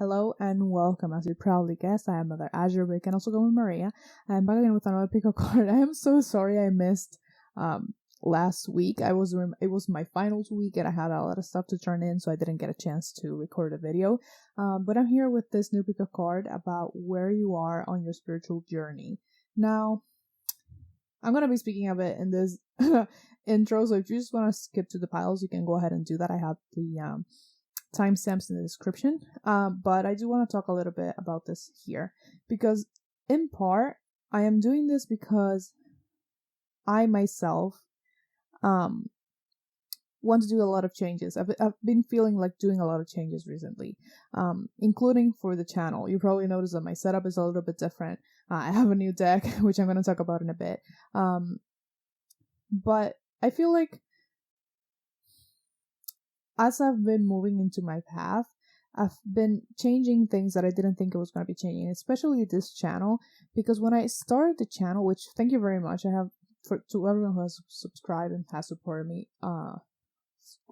Hello and welcome. As you probably guessed, I am MotherAzure, but you can also go with Maria. I'm back again with another pick-up card. I am so sorry I missed last week. It was my finals week and I had a lot of stuff to turn in, so I didn't get a chance to record a video. But I'm here with this new pick-up card about where you are on your spiritual journey. Now, I'm going to be speaking of it in this intro, so if you just want to skip to the piles, you can go ahead and do that. I have the timestamps in the description, but I do want to talk a little bit about this here, because in part I am doing this because I myself want to do a lot of changes. I've been feeling like doing a lot of changes recently, including for the channel. You probably noticed that my setup is a little bit different. I have a new deck, which I'm going to talk about in a bit, but I feel like as I've been moving into my path, I've been changing things that I didn't think I was going to be changing, especially this channel, because when I started the channel, which thank you very much, I have to everyone who has subscribed and has supported me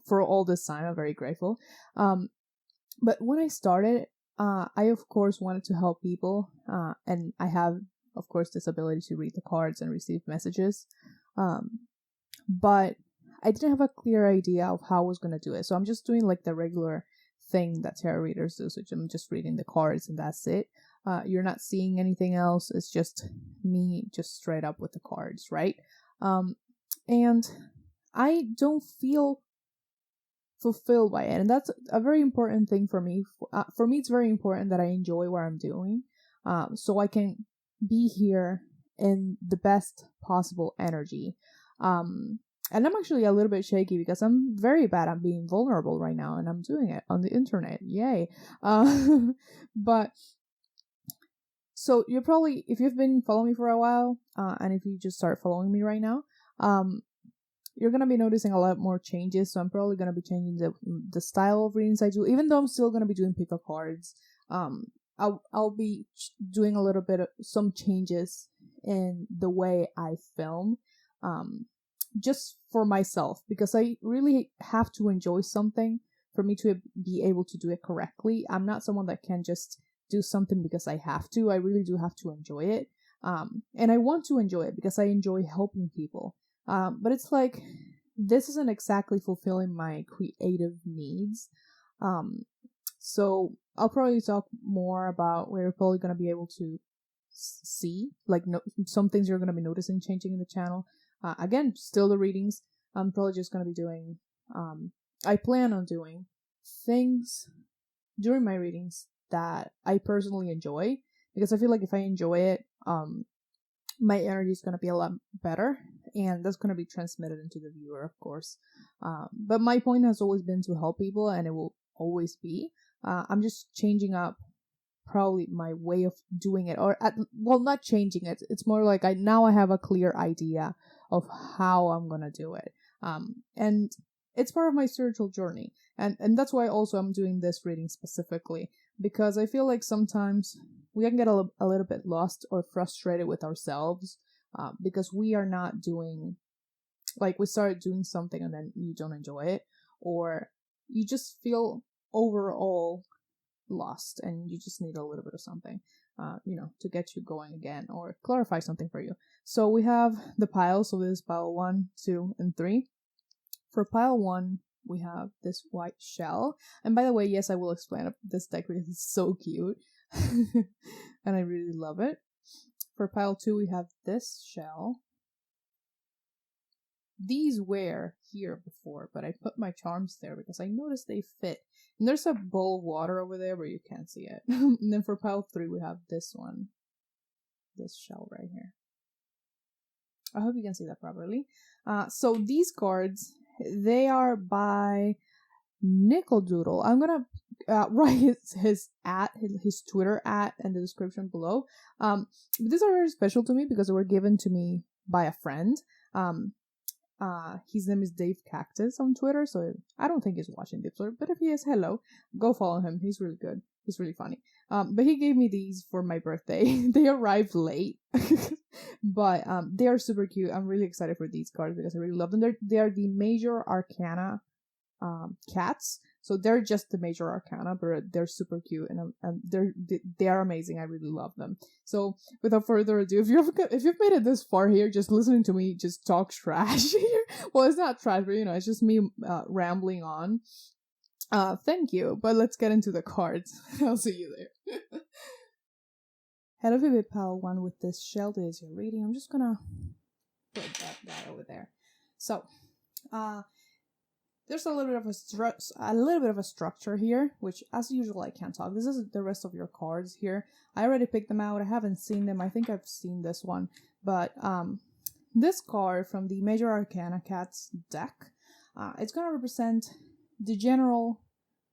for all this time, I'm very grateful. But when I started, I of course wanted to help people, and I have of course this ability to read the cards and receive messages, but I didn't have a clear idea of how I was going to do it. So I'm just doing like the regular thing that tarot readers do. So I'm just reading the cards and that's it. You're not seeing anything else. It's just me just straight up with the cards, right? And I don't feel fulfilled by it. And that's a very important thing for me. For me, it's very important that I enjoy what I'm doing, so I can be here in the best possible energy. And I'm actually a little bit shaky because I'm very bad at being vulnerable right now, and I'm doing it on the internet. Yay. But so you're probably, if you've been following me for a while, and if you just start following me right now, you're going to be noticing a lot more changes. So I'm probably going to be changing the style of readings I do, even though I'm still going to be doing pick-up cards. I'll be doing a little bit of some changes in the way I film, just for myself, because I really have to enjoy something for me to be able to do it correctly. I'm not someone that can just do something because I have to. I really do have to enjoy it. And I want to enjoy it because I enjoy helping people. But it's like, this isn't exactly fulfilling my creative needs. So I'll probably talk more about where you're probably going to be able to see, like, some things you're going to be noticing changing in the channel. Again, still the readings. I'm probably just going to be doing, I plan on doing things during my readings that I personally enjoy, because I feel like if I enjoy it, my energy is going to be a lot better, and that's going to be transmitted into the viewer, of course. But my point has always been to help people, and it will always be. I'm just changing up probably my way of doing it, or not changing it. It's more like I have a clear idea of how I'm gonna do it. And it's part of my spiritual journey, and that's why also I'm doing this reading specifically, because I feel like sometimes we can get a little bit lost or frustrated with ourselves, because we are not doing, like, we started doing something and then you don't enjoy it, or you just feel overall lost and you just need a little bit of something, to get you going again or clarify something for you. So we have the piles. So this is pile 1, 2, and 3. For pile 1, we have this white shell. And by the way, yes, I will explain this deck because it's so cute. And I really love it. For pile 2, we have this shell. These were here before, but I put my charms there because I noticed they fit. And there's a bowl of water over there, but you can't see it. And then for pile 3, we have this one. This shell right here. I hope you can see that properly. So these cards, they are by Nickel Doodle. I'm gonna write his Twitter in the description below. These are very special to me because they were given to me by a friend. His name is Dave Cactus on Twitter, so I don't think he's watching Dipler, but if he is, hello, go follow him. He's really good. He's really funny. But he gave me these for my birthday. They arrived late, but they are super cute. I'm really excited for these cards because I really love them. They are the Major Arcana cats. So they're just the major arcana, but they're super cute, and they are amazing. I really love them. So without further ado, if you've made it this far here, just listening to me just talk trash here. Well, it's not trash, but it's just me rambling on. Thank you. But let's get into the cards. I'll see you there. Hello, Vivid Pal 1 with this shell. This is your reading. I'm just gonna put that guy over there. So, there's a little bit of a structure here, which as usual I can't talk. This is the rest of your cards here. I already picked them out. I haven't seen them. I think I've seen this one, but this card from the Major Arcana Cats deck, it's gonna represent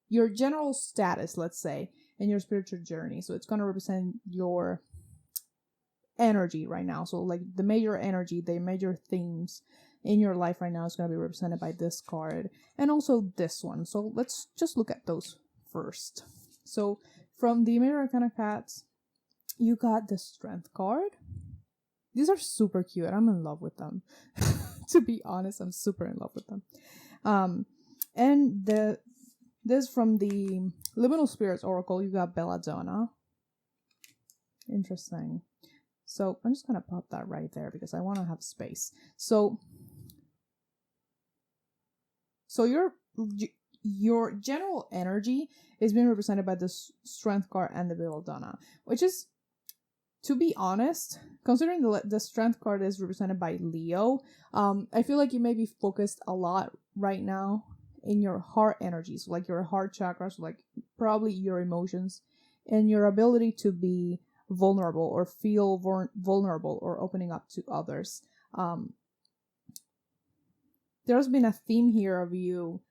your general status, let's say, in your spiritual journey. So it's gonna represent your energy right now. So like the major energy, the major themes in your life right now is going to be represented by this card and also this one. So let's just look at those first. So from the Major Arcana Cats, you got the Strength card. These are super cute. I'm in love with them. To be honest, I'm super in love with them. And this from the Liminal Spirits Oracle, you got Belladonna. Interesting. So I'm just going to pop that right there because I want to have space. So your general energy is being represented by the Strength card and the Belladonna, which is, to be honest, considering the Strength card is represented by Leo, I feel like you may be focused a lot right now in your heart energies, so like your heart chakra, so like probably your emotions and your ability to be vulnerable or feel vulnerable or opening up to others. There's been a theme here of you,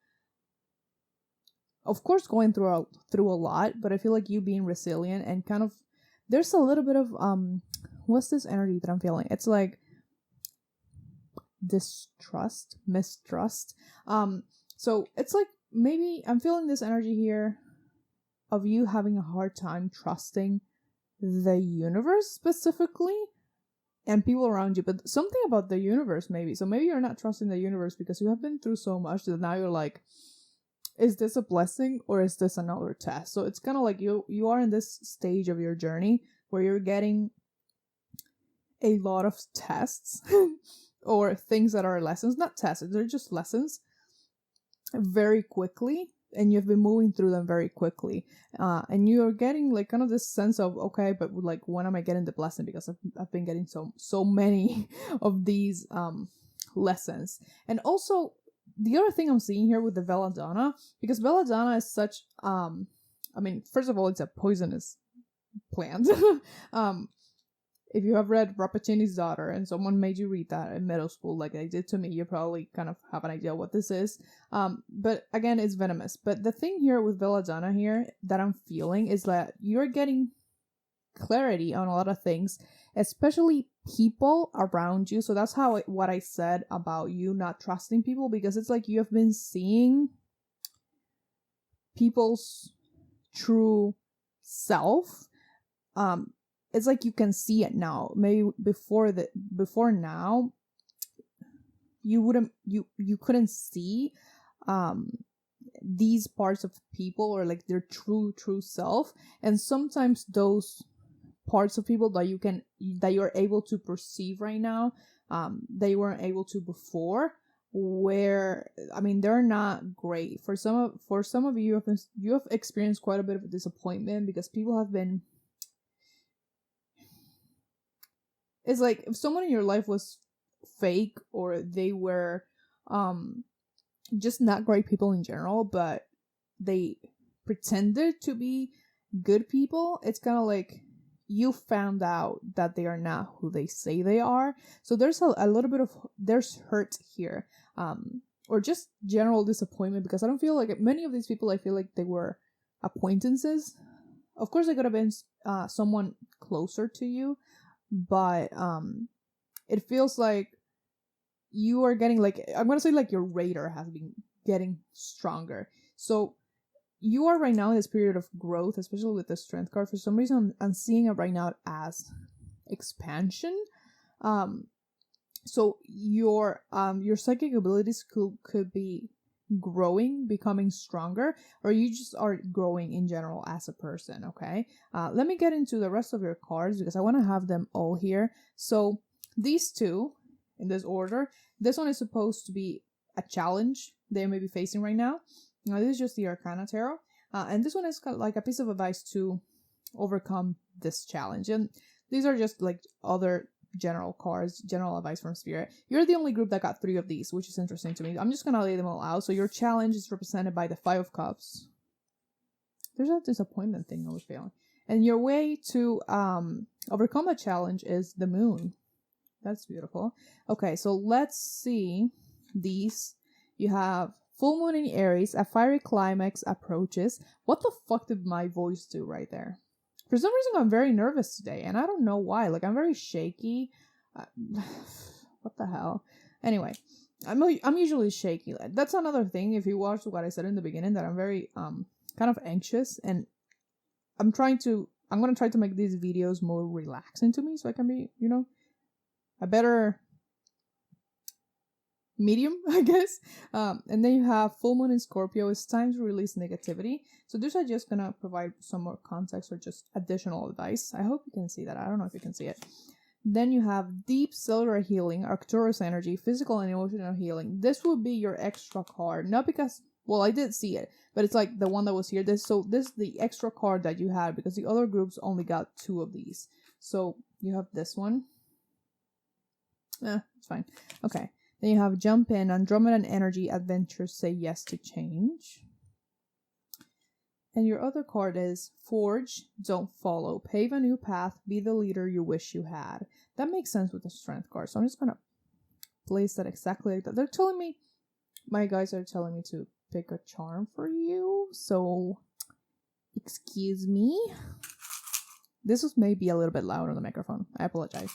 of course, going through a lot, but I feel like you being resilient and kind of, there's a little bit of what's this energy that I'm feeling? It's like mistrust. So it's like maybe I'm feeling this energy here of you having a hard time trusting the universe specifically and people around you, but something about the universe maybe. So maybe you're not trusting the universe because you have been through so much that now you're like, is this a blessing or is this another test? So it's kind of like you are in this stage of your journey where you're getting a lot of tests or things that are lessons, not tests, they're just lessons very quickly, and you've been moving through them very quickly, and you're getting like kind of this sense of, okay, but like when am I getting the blessing, because I've been getting so many of these lessons. And also the other thing I'm seeing here with the Belladonna, because Belladonna is such I mean, first of all, it's a poisonous plant. If you have read Rappaccini's Daughter and someone made you read that in middle school like they did to me, you probably kind of have an idea what this is. But again, it's venomous. But the thing here with Belladonna here that I'm feeling is that you're getting clarity on a lot of things, especially people around you. So that's what I said about you not trusting people, because it's like you have been seeing people's true self. It's like you can see it now. Maybe before now, you couldn't see these parts of people, or like their true self. And sometimes those parts of people that you're able to perceive right now, they weren't able to before. Where, I mean, they're not great. For some of you, you have experienced quite a bit of disappointment because people have been. It's like if someone in your life was fake, or they were just not great people in general, but they pretended to be good people, it's kind of like you found out that they are not who they say they are. So there's a little bit of, there's hurt here, or just general disappointment, because I don't feel like many of these people, I feel like they were acquaintances. Of course, they could have been someone closer to you, but it feels like you are getting, like, I'm gonna say like your radar has been getting stronger. So you are right now in this period of growth, especially with the Strength card. For some reason, I'm seeing it right now as expansion. So your psychic abilities could be growing, becoming stronger, or you just are growing in general as a person, okay? Let me get into the rest of your cards because I want to have them all here. So these two, in this order, this one is supposed to be a challenge they may be facing right now. Now, this is just the Arcana Tarot. And this one is kind of like a piece of advice to overcome this challenge. And these are just like other general cards, general advice from Spirit. You're the only group that got 3 of these, which is interesting to me. I'm just gonna lay them all out. So your challenge is represented by the 5 of Cups. There's a disappointment thing I was feeling. And your way to overcome a challenge is the Moon. That's beautiful. Okay, so let's see these. You have full moon in Aries, a fiery climax approaches. What the fuck did my voice do right there? For some reason, I'm very nervous today, and I don't know why. Like, I'm very shaky. What the hell? Anyway, I'm usually shaky. That's another thing. If you watch what I said in the beginning, that I'm very kind of anxious, and I'm gonna try to make these videos more relaxing to me, so I can be, you know, a better medium, I guess. And then you have full moon in Scorpio. It's time to release negativity. So these are just gonna provide some more context or just additional advice. I hope you can see that. I don't know if you can see it. Then you have deep cellular healing, Arcturus energy, physical and emotional healing. This will be your extra card, not because, well, I did see it, but it's like the one that was here. This is the extra card that you had because the other groups only got 2 of these. So you have this one. It's fine. Okay. Then you have jump in, Andromedan energy, adventures, say yes to change. And your other card is forge, don't follow, pave a new path, be the leader you wish you had. That makes sense with the strength card. So I'm just going to place that exactly like that. They're telling me, my guys are telling me to pick a charm for you. So, excuse me. This was maybe a little bit loud on the microphone. I apologize.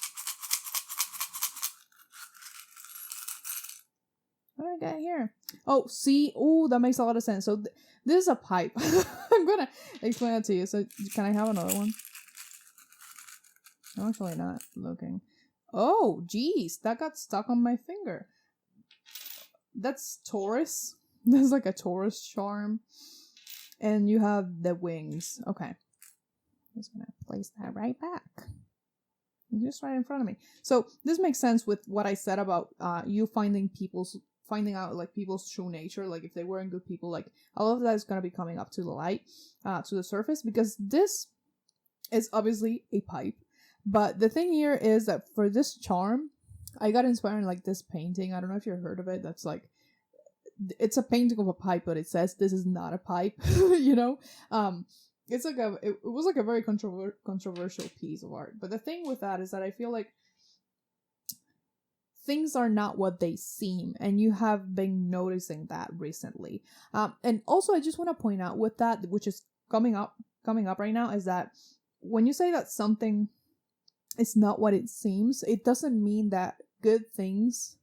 What did I get here? Oh, see? Oh, that makes a lot of sense. So this is a pipe. I'm gonna explain it to you. So can I have another one? I'm actually not looking. Oh, geez. That got stuck on my finger. That's Taurus. That's like a Taurus charm. And you have the wings. Okay. I'm just gonna place that right back. Just right in front of me. So this makes sense with what I said about you finding out like people's true nature, like if they weren't good people, like all of that is going to be coming up to the light, to the surface, because this is obviously a pipe. But the thing here is that for this charm, I got inspired in like this painting. I don't know if you've heard of it. That's like, it's a painting of a pipe, but it says this is not a pipe, you know? It's like it was like a very controversial piece of art. But the thing with that is that I feel like things are not what they seem, and you have been noticing that recently. And also I just want to point out with that, which is coming up right now, is that when you say that something is not what it seems, it doesn't mean that good things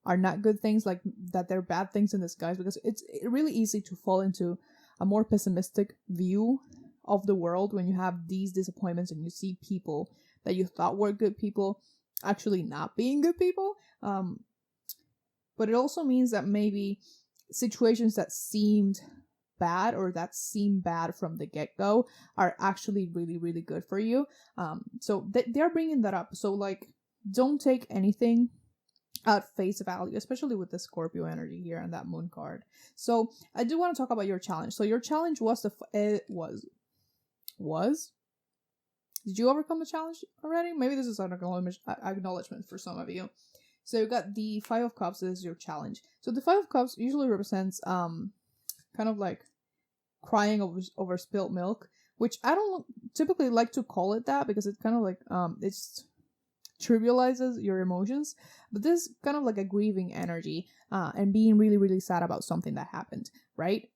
are not good things, like that they're bad things in disguise, because it's really easy to fall into a more pessimistic view of the world when you have these disappointments and you see people that you thought were good people actually not being good people. But it also means that maybe situations that seemed bad or that seem bad from the get-go are actually really, really good for you. So they're bringing that up. So like, don't take anything at face value, especially with the Scorpio energy here and that moon card. So I do want to talk about your challenge. So your challenge was did you overcome the challenge already? Maybe this is an acknowledgement for some of you. So you got the 5 of Cups. This is your challenge. So the 5 of Cups usually represents kind of like crying over spilt milk, which I don't typically like to call it that, because it's kind of like it's trivializes your emotions. But this is kind of like a grieving energy, and being really, really sad about something that happened, right?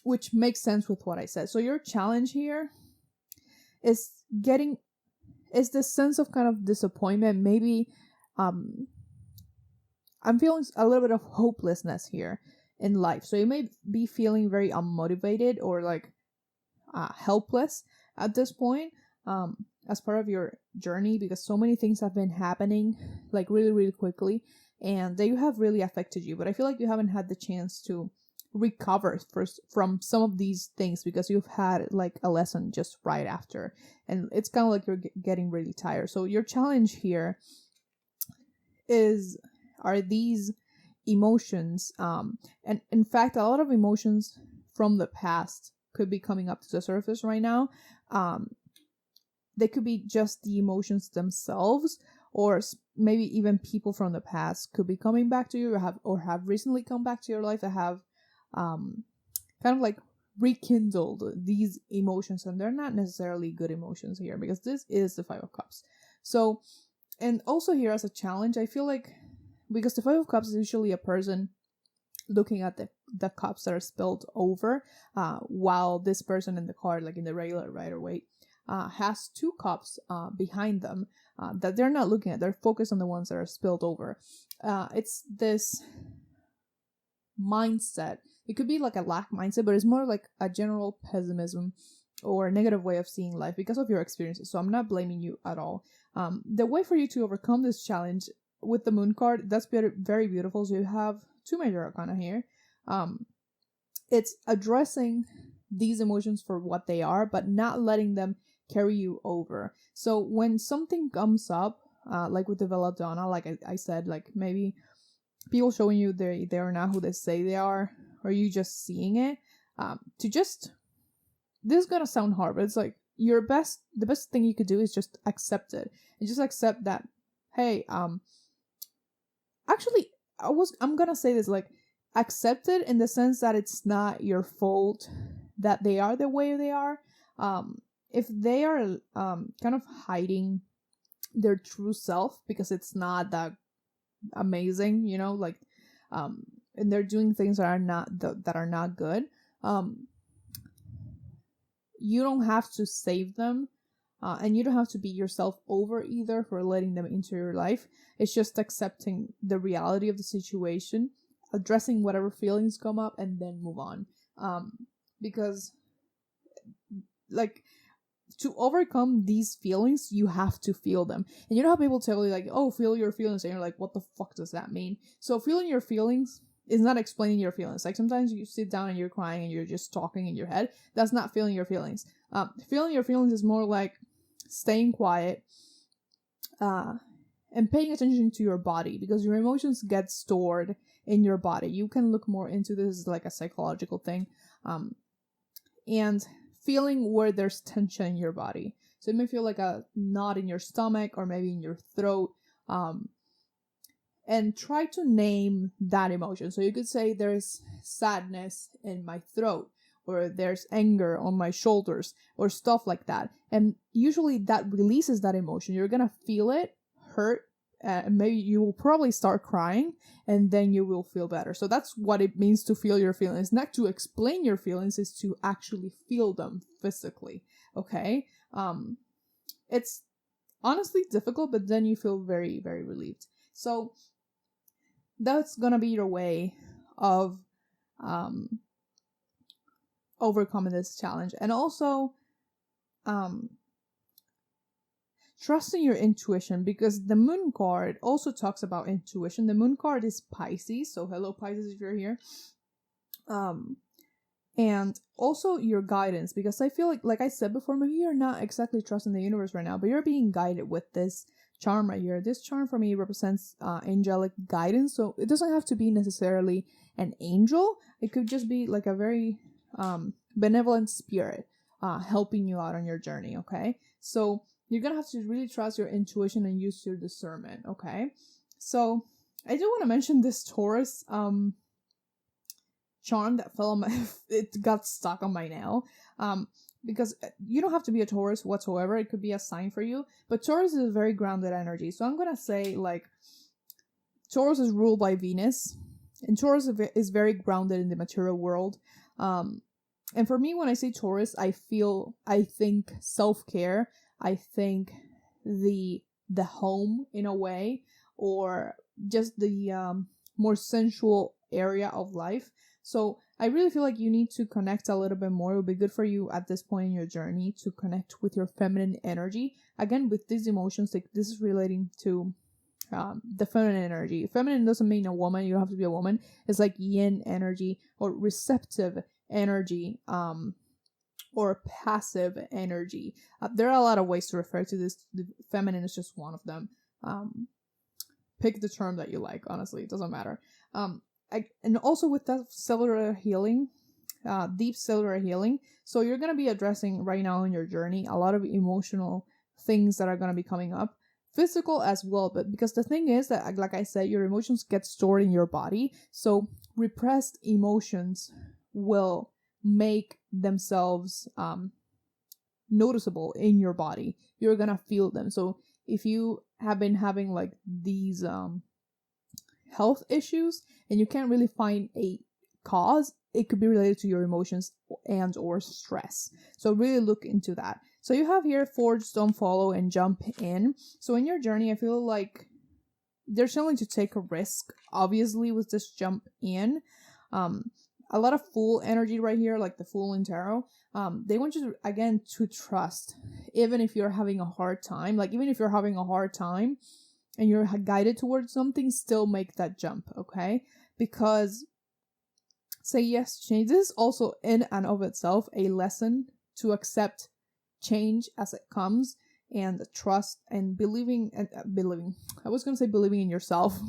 Which makes sense with what I said. So your challenge here is this sense of kind of disappointment. Maybe I'm feeling a little bit of hopelessness here in life. So you may be feeling very unmotivated or like helpless at this point, as part of your journey, because so many things have been happening like really, really quickly and they have really affected you, but I feel like you haven't had the chance to recover first from some of these things because you've had like a lesson just right after, and it's kind of like you're getting really tired. So your challenge here are these emotions, and in fact a lot of emotions from the past could be coming up to the surface right now. They could be just the emotions themselves, or maybe even people from the past could be coming back to you, or have recently come back to your life that have kind of like rekindled these emotions, and they're not necessarily good emotions here because this is the Five of Cups. So, and also here as a challenge, I feel like because the Five of Cups is usually a person looking at the cups that are spilled over, while this person in the card, like in the regular Rider-Waite, has two cups behind them that they're not looking at. They're focused on the ones that are spilled over. It's this mindset. It could be like a lack mindset, but it's more like a general pessimism or a negative way of seeing life because of your experiences. So I'm not blaming you at all. The way for you to overcome this challenge with the Moon card, that's very beautiful. So you have two major arcana here. It's addressing these emotions for what they are, but not letting them carry you over. So when something comes up, like with the Belladonna, like I said, like maybe people showing you they are not who they say they are, or you just seeing it, this is gonna sound hard, but it's like the best thing you could do is just accept it, and just accept that, hey, actually I'm gonna say this, like, accept it in the sense that it's not your fault that they are the way they are. If they are kind of hiding their true self because it's not that amazing, you know, like, and they're doing things that are not good, you don't have to save them, and you don't have to beat yourself over either for letting them into your life. It's just accepting the reality of the situation, addressing whatever feelings come up, and then move on. Because, like, to overcome these feelings, you have to feel them. And you know how people tell you, like, oh, feel your feelings, and you're like, what the fuck does that mean? So feeling your feelings is not explaining your feelings. Like, sometimes you sit down and you're crying and you're just talking in your head. That's not feeling your feelings. Feeling your feelings is more like staying quiet, and paying attention to your body, because your emotions get stored in your body. You can look more into this as like a psychological thing, and feeling where there's tension in your body. So it may feel like a knot in your stomach or maybe in your throat, and try to name that emotion. So you could say there's sadness in my throat, or there's anger on my shoulders, or stuff like that. And usually that releases that emotion. You're gonna feel it hurt, maybe you will probably start crying, and then you will feel better. So that's what it means to feel your feelings. Not to explain your feelings, is to actually feel them physically. Okay? It's honestly difficult, but then you feel very, very relieved. So that's gonna be your way of overcoming this challenge. And also trusting your intuition, because the Moon card also talks about intuition. The Moon card is Pisces, so hello Pisces if you're here. And also your guidance, because I feel like I said before, maybe you're not exactly trusting the universe right now, but you're being guided with this charm right here. This charm for me represents angelic guidance. So it doesn't have to be necessarily an angel. It could just be like a very benevolent spirit helping you out on your journey. Okay, so you're gonna have to really trust your intuition and use your discernment. Okay, so I do want to mention this Taurus charm that fell on my it got stuck on my nail, because you don't have to be a Taurus whatsoever. It could be a sign for you, but Taurus is a very grounded energy. So I'm gonna say, like, Taurus is ruled by Venus, and Taurus is very grounded in the material world. And for me, when I say Taurus, I think self-care. I think the home in a way, or just the more sensual area of life. So I really feel like you need to connect a little bit more. It would be good for you at this point in your journey to connect with your feminine energy. Again, with these emotions, like, this is relating to the feminine energy. Feminine doesn't mean a woman. You don't have to be a woman. It's like yin energy or receptive energy, or passive energy. There are a lot of ways to refer to this. The feminine is just one of them. Pick the term that you like. Honestly, it doesn't matter. And also with that cellular healing, deep cellular healing. So you're going to be addressing right now in your journey a lot of emotional things that are going to be coming up. Physical as well, but because the thing is that, like I said, your emotions get stored in your body. So repressed emotions will make themselves noticeable in your body. You're going to feel them. So if you have been having like these health issues and you can't really find a cause, it could be related to your emotions and or stress. So really look into that. So you have here forge, don't follow, and jump in. So in your journey, I feel like there's something to take a risk, obviously, with this jump in. A lot of Fool energy right here, like the Fool in Tarot. They want you to, again, to trust, even if you're having a hard time. Like, even if you're having a hard time and you're guided towards something, still make that jump, okay? Because say yes to change. This is also in and of itself a lesson to accept change as it comes, and trust and believing. I was going to say believing in yourself,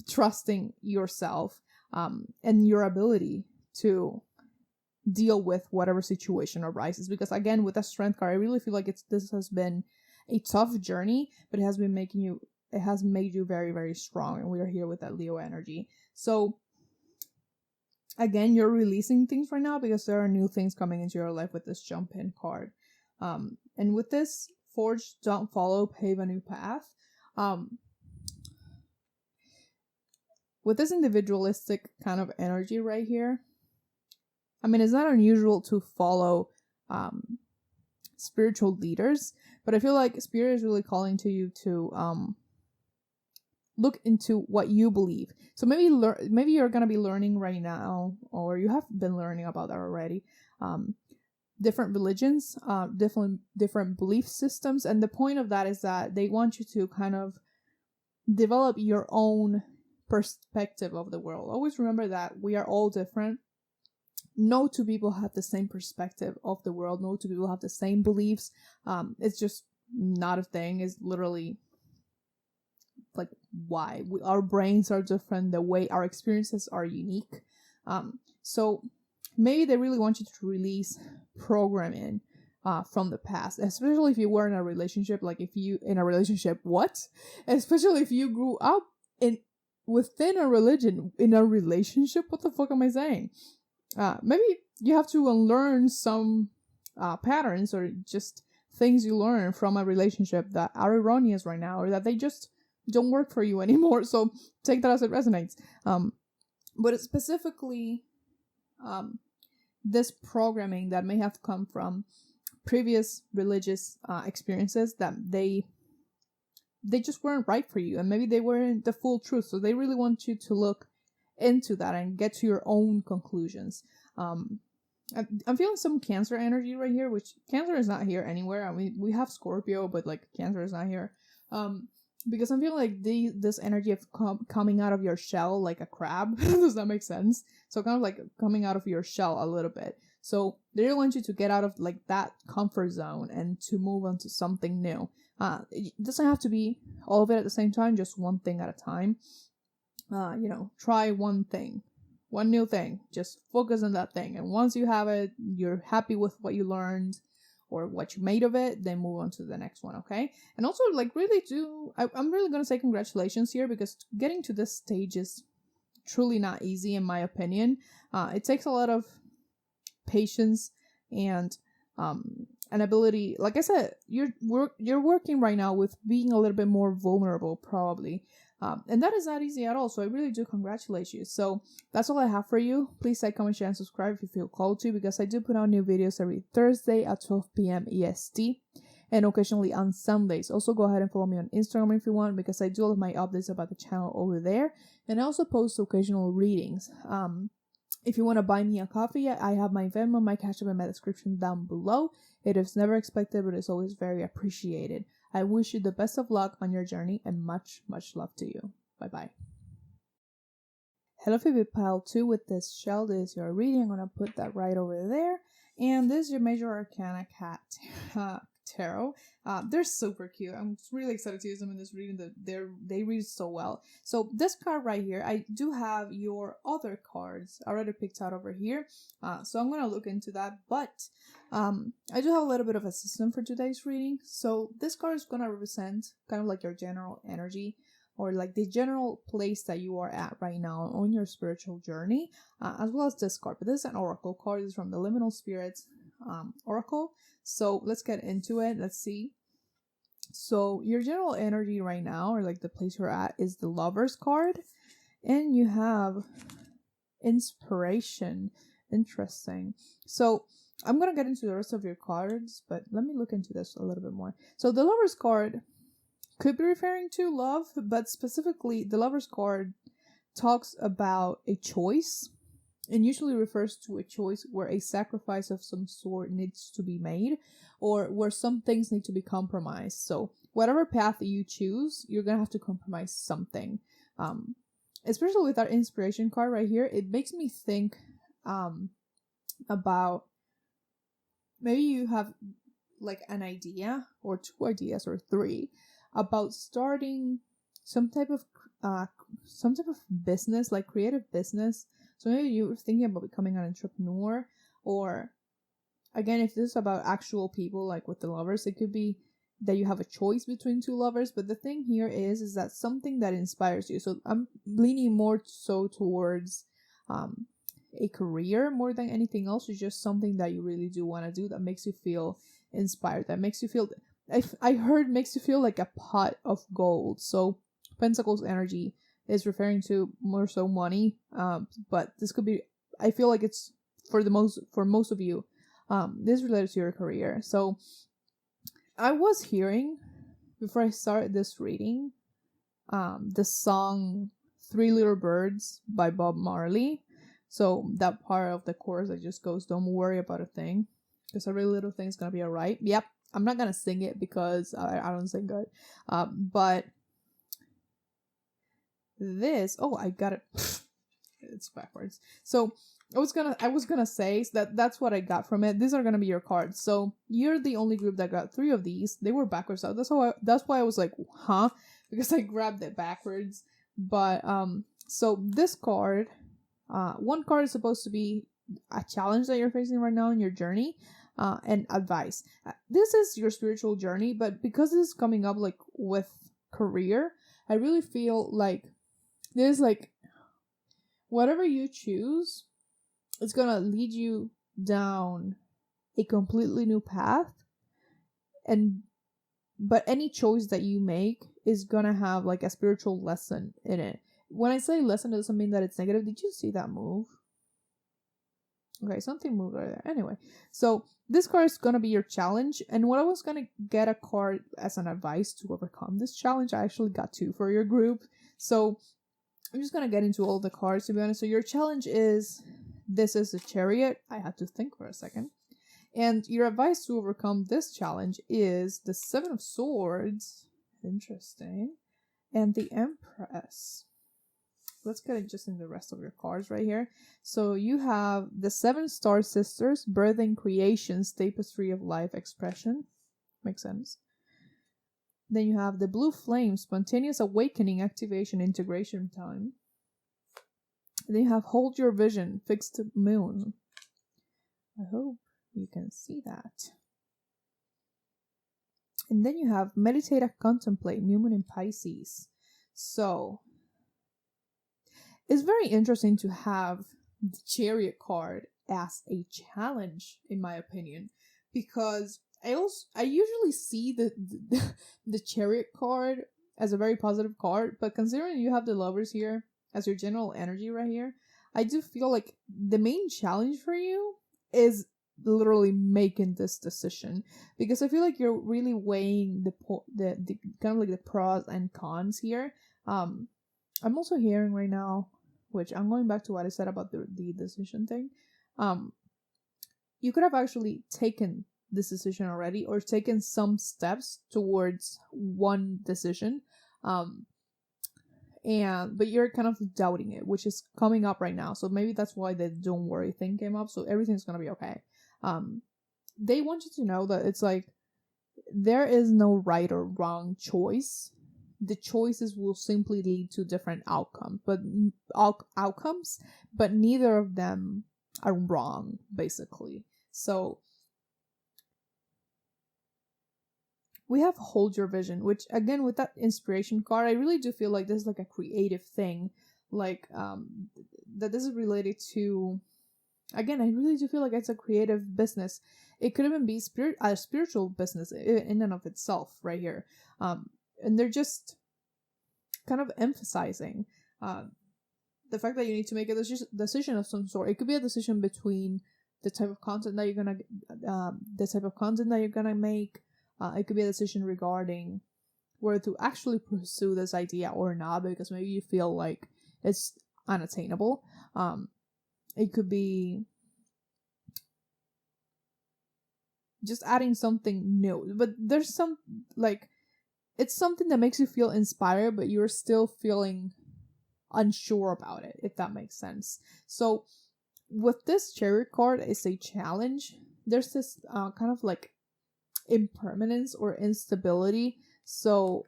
trusting yourself, and your ability to deal with whatever situation arises. Because again, with that Strength card, I really feel like this has been a tough journey, but it has made you very, very strong. And we are here with that Leo energy. So again, you're releasing things right now because there are new things coming into your life with this jump in card. And with this forge, don't follow, pave a new path. With this individualistic kind of energy right here, I mean, it's not unusual to follow spiritual leaders, but I feel like Spirit is really calling to you to look into what you believe. So maybe you're going to be learning right now, or you have been learning about that already, different religions, different belief systems. And the point of that is that they want you to kind of develop your own perspective of the world. Always remember that we are all different. No two people have the same perspective of the world. No two people have the same beliefs. It's just not a thing. It's literally like why our brains are different. The way our experiences are unique. So maybe they really want you to release programming from the past, especially if you were in a relationship. Like if you in a relationship, especially if you grew up within a religion, in a relationship. What the fuck am I saying? Maybe you have to unlearn some patterns or just things you learn from a relationship that are erroneous right now, or that they just don't work for you anymore. So take that as it resonates. But it's specifically this programming that may have come from previous religious experiences that they just weren't right for you, and maybe they weren't the full truth. So they really want you to look into that and get to your own conclusions. I'm feeling some Cancer energy right here, which Cancer is not here anywhere. I mean, we have Scorpio, but like Cancer is not here. Because I'm feeling like this energy of coming out of your shell like a crab. Does that make sense? So kind of like coming out of your shell a little bit. So they want you to get out of like that comfort zone and to move on to something new. It doesn't have to be all of it at the same time, just one thing at a time. Try one thing, one new thing, just focus on that thing. And once you have it, you're happy with what you learned or what you made of it, then move on to the next one. Okay. And also like I'm really going to say congratulations here, because getting to this stage is truly not easy in my opinion. It takes a lot of patience and an ability. Like I said, you're working right now with being a little bit more vulnerable probably. And that is not easy at all. So I really do congratulate you. So that's all I have for you. Please like, comment, share, and subscribe if you feel called to, because I do put out new videos every Thursday at 12 p.m. EST and occasionally on Sundays. Also go ahead and follow me on Instagram if you want, because I do all of my updates about the channel over there. And I also post occasional readings. If you want to buy me a coffee, I have my Venmo, my Cash App, and my description down below. It is never expected, but it's always very appreciated. I wish you the best of luck on your journey and much, much love to you. Bye-bye. Hello, Phoebe Pile 2 with this shell. This is your reading. I'm going to put that right over there. And this is your Major Arcana Cat Tarot. They're super cute. I'm really excited to use them in this reading. They read so well. So this card right here, I do have your other cards already picked out over here. So I'm going to look into that. But I do have a little bit of a system for today's reading. So this card is going to represent kind of like your general energy, or like the general place that you are at right now on your spiritual journey, as well as this card. But this is an oracle card. This is from the Liminal Spirits Oracle. So let's get into it. Let's see. So your general energy right now, or like the place you're at, is the Lovers card. And you have Inspiration. Interesting. So I'm going to get into the rest of your cards, but let me look into this a little bit more. So the Lovers card could be referring to love, but specifically the Lovers card talks about a choice, and usually refers to a choice where a sacrifice of some sort needs to be made, or where some things need to be compromised. So whatever path that you choose, you're gonna have to compromise something. Especially with our Inspiration card right here, it makes me think about maybe you have like an idea or 2 ideas or 3 about starting some type of business, like creative business. So maybe you're thinking about becoming an entrepreneur, or again, if this is about actual people, like with the Lovers, it could be that you have a choice between 2 lovers. But the thing here is that something that inspires you. So I'm leaning more so towards a career more than anything else. It's just something that you really do want to do that makes you feel inspired, that makes you feel, I heard makes you feel like a pot of gold. So Pentacles energy is referring to more so money, but this could be, I feel like it's for most of you, this is related to your career. So I was hearing, before I started this reading, the song 3 Little Birds by Bob Marley. So that part of the chorus that just goes, don't worry about a thing, because every little thing's gonna be alright. Yep, I'm not gonna sing it because I don't sing good. But this, oh, I got it. It's backwards. So I was gonna say that's what I got from it. These are gonna be your cards. So you're the only group that got 3 of these. They were backwards. So that's why I was like, huh? Because I grabbed it backwards. But so this card, one card is supposed to be a challenge that you're facing right now in your journey, and advice. This is your spiritual journey, but because this is coming up like with career, I really feel like there's like whatever you choose, it's gonna lead you down a completely new path, but any choice that you make is gonna have like a spiritual lesson in it. When I say lesson, it doesn't mean that it's negative. Did you see that move? Okay, something moved right there. Anyway, so this card is gonna be your challenge, and when I was gonna get a card as an advice to overcome this challenge, I actually got 2 for your group. So I'm just gonna get into all the cards, to be honest. So your challenge is, this is the Chariot. I had to think for a second. And your advice to overcome this challenge is the 7 of Swords. Interesting. And the Empress. Let's get it just in the rest of your cards right here. So you have the 7 Star Sisters, Birthing Creations, Tapestry of Life Expression. Makes sense. Then you have the Blue Flame, Spontaneous Awakening, Activation, Integration Time. And then you have Hold Your Vision, Fixed Moon. I hope you can see that. And then you have Meditate and Contemplate, New Moon in Pisces. So it's very interesting to have the Chariot card as a challenge, in my opinion, because I usually see the Chariot card as a very positive card, but considering you have the Lovers here as your general energy right here, I do feel like the main challenge for you is literally making this decision, because I feel like you're really weighing the kind of like the pros and cons here. I'm also hearing right now, which I'm going back to what I said about the decision thing. You could have actually taken this decision already or taken some steps towards one decision. But you're kind of doubting it, which is coming up right now. So maybe that's why the don't worry thing came up. So everything's gonna be okay. They want you to know that it's like there is no right or wrong choice. The choices will simply lead to different outcomes, but neither of them are wrong, basically. So we have hold your vision, which again, with that inspiration card, I really do feel like this is like a creative thing, like that this is related to, again, I really do feel like it's a creative business. It could even be a spiritual business in and of itself right here. And they're just kind of emphasizing the fact that you need to make a decision of some sort. It could be a decision between the type of content that you're gonna make. It could be a decision regarding whether to actually pursue this idea or not, because maybe you feel like it's unattainable. It could be just adding something new, but there's some, like, it's something that makes you feel inspired, but you're still feeling unsure about it, if that makes sense. So with this Chariot card, it's a challenge. There's this kind of like impermanence or instability. So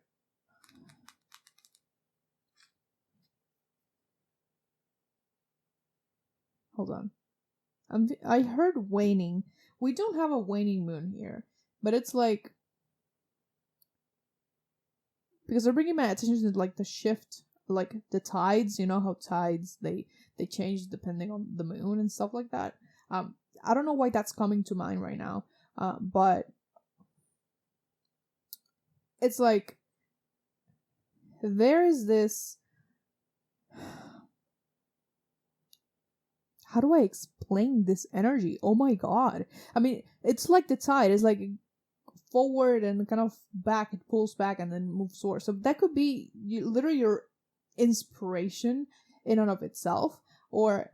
hold on. I heard waning. We don't have a waning moon here, but it's like, because they're bringing my attention to like the shift, like the tides. You know how tides they change depending on the moon and stuff like that. I don't know why that's coming to mind right now, but it's like there is this. How do I explain this energy? Oh my god! I mean, it's like the tide is like forward and kind of back. It pulls back and then moves forward. So that could be literally your inspiration in and of itself, or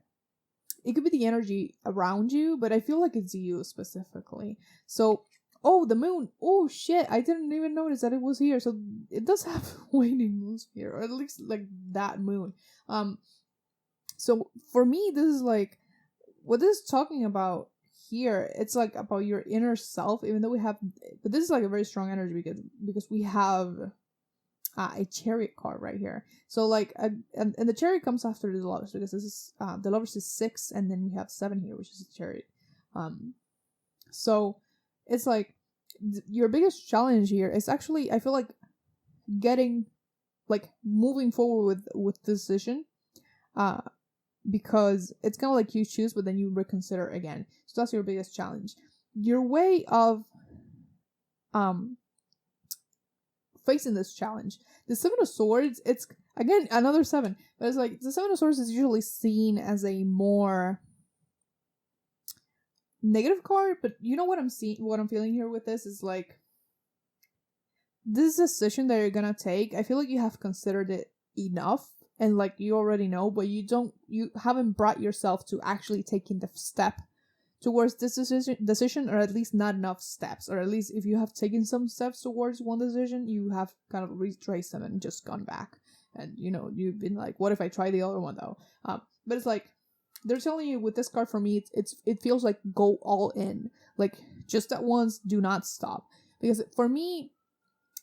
it could be the energy around you. But I feel like it's you specifically. So, oh, the moon. Oh shit! I didn't even notice that it was here. So it does have waning moons here, or at least like that moon. So for me, this is like what this is talking about here. It's like about your inner self, even though we have, but this is like a very strong energy because we have a Chariot card right here. So like, and the Chariot comes after the Lovers, because this is the Lovers is 6, and then we have 7 here, which is a Chariot. So it's like your biggest challenge here is actually, I feel like, getting like moving forward with decision. Because it's kind of like you choose, but then you reconsider again. So that's your biggest challenge. Your way of facing this challenge. The 7 of Swords, it's again another 7, but it's like the 7 of Swords is usually seen as a more negative card, but you know what I'm feeling here with this is like this decision that you're gonna take. I feel like you have considered it enough. And like you already know, but you haven't brought yourself to actually taking the step towards this decision, or at least not enough steps, or at least if you have taken some steps towards one decision, you have kind of retraced them and just gone back. And you know, you've been like, what if I try the other one though? But it's like they're telling you with this card, for me, it feels like go all in, like just at once, do not stop. Because for me,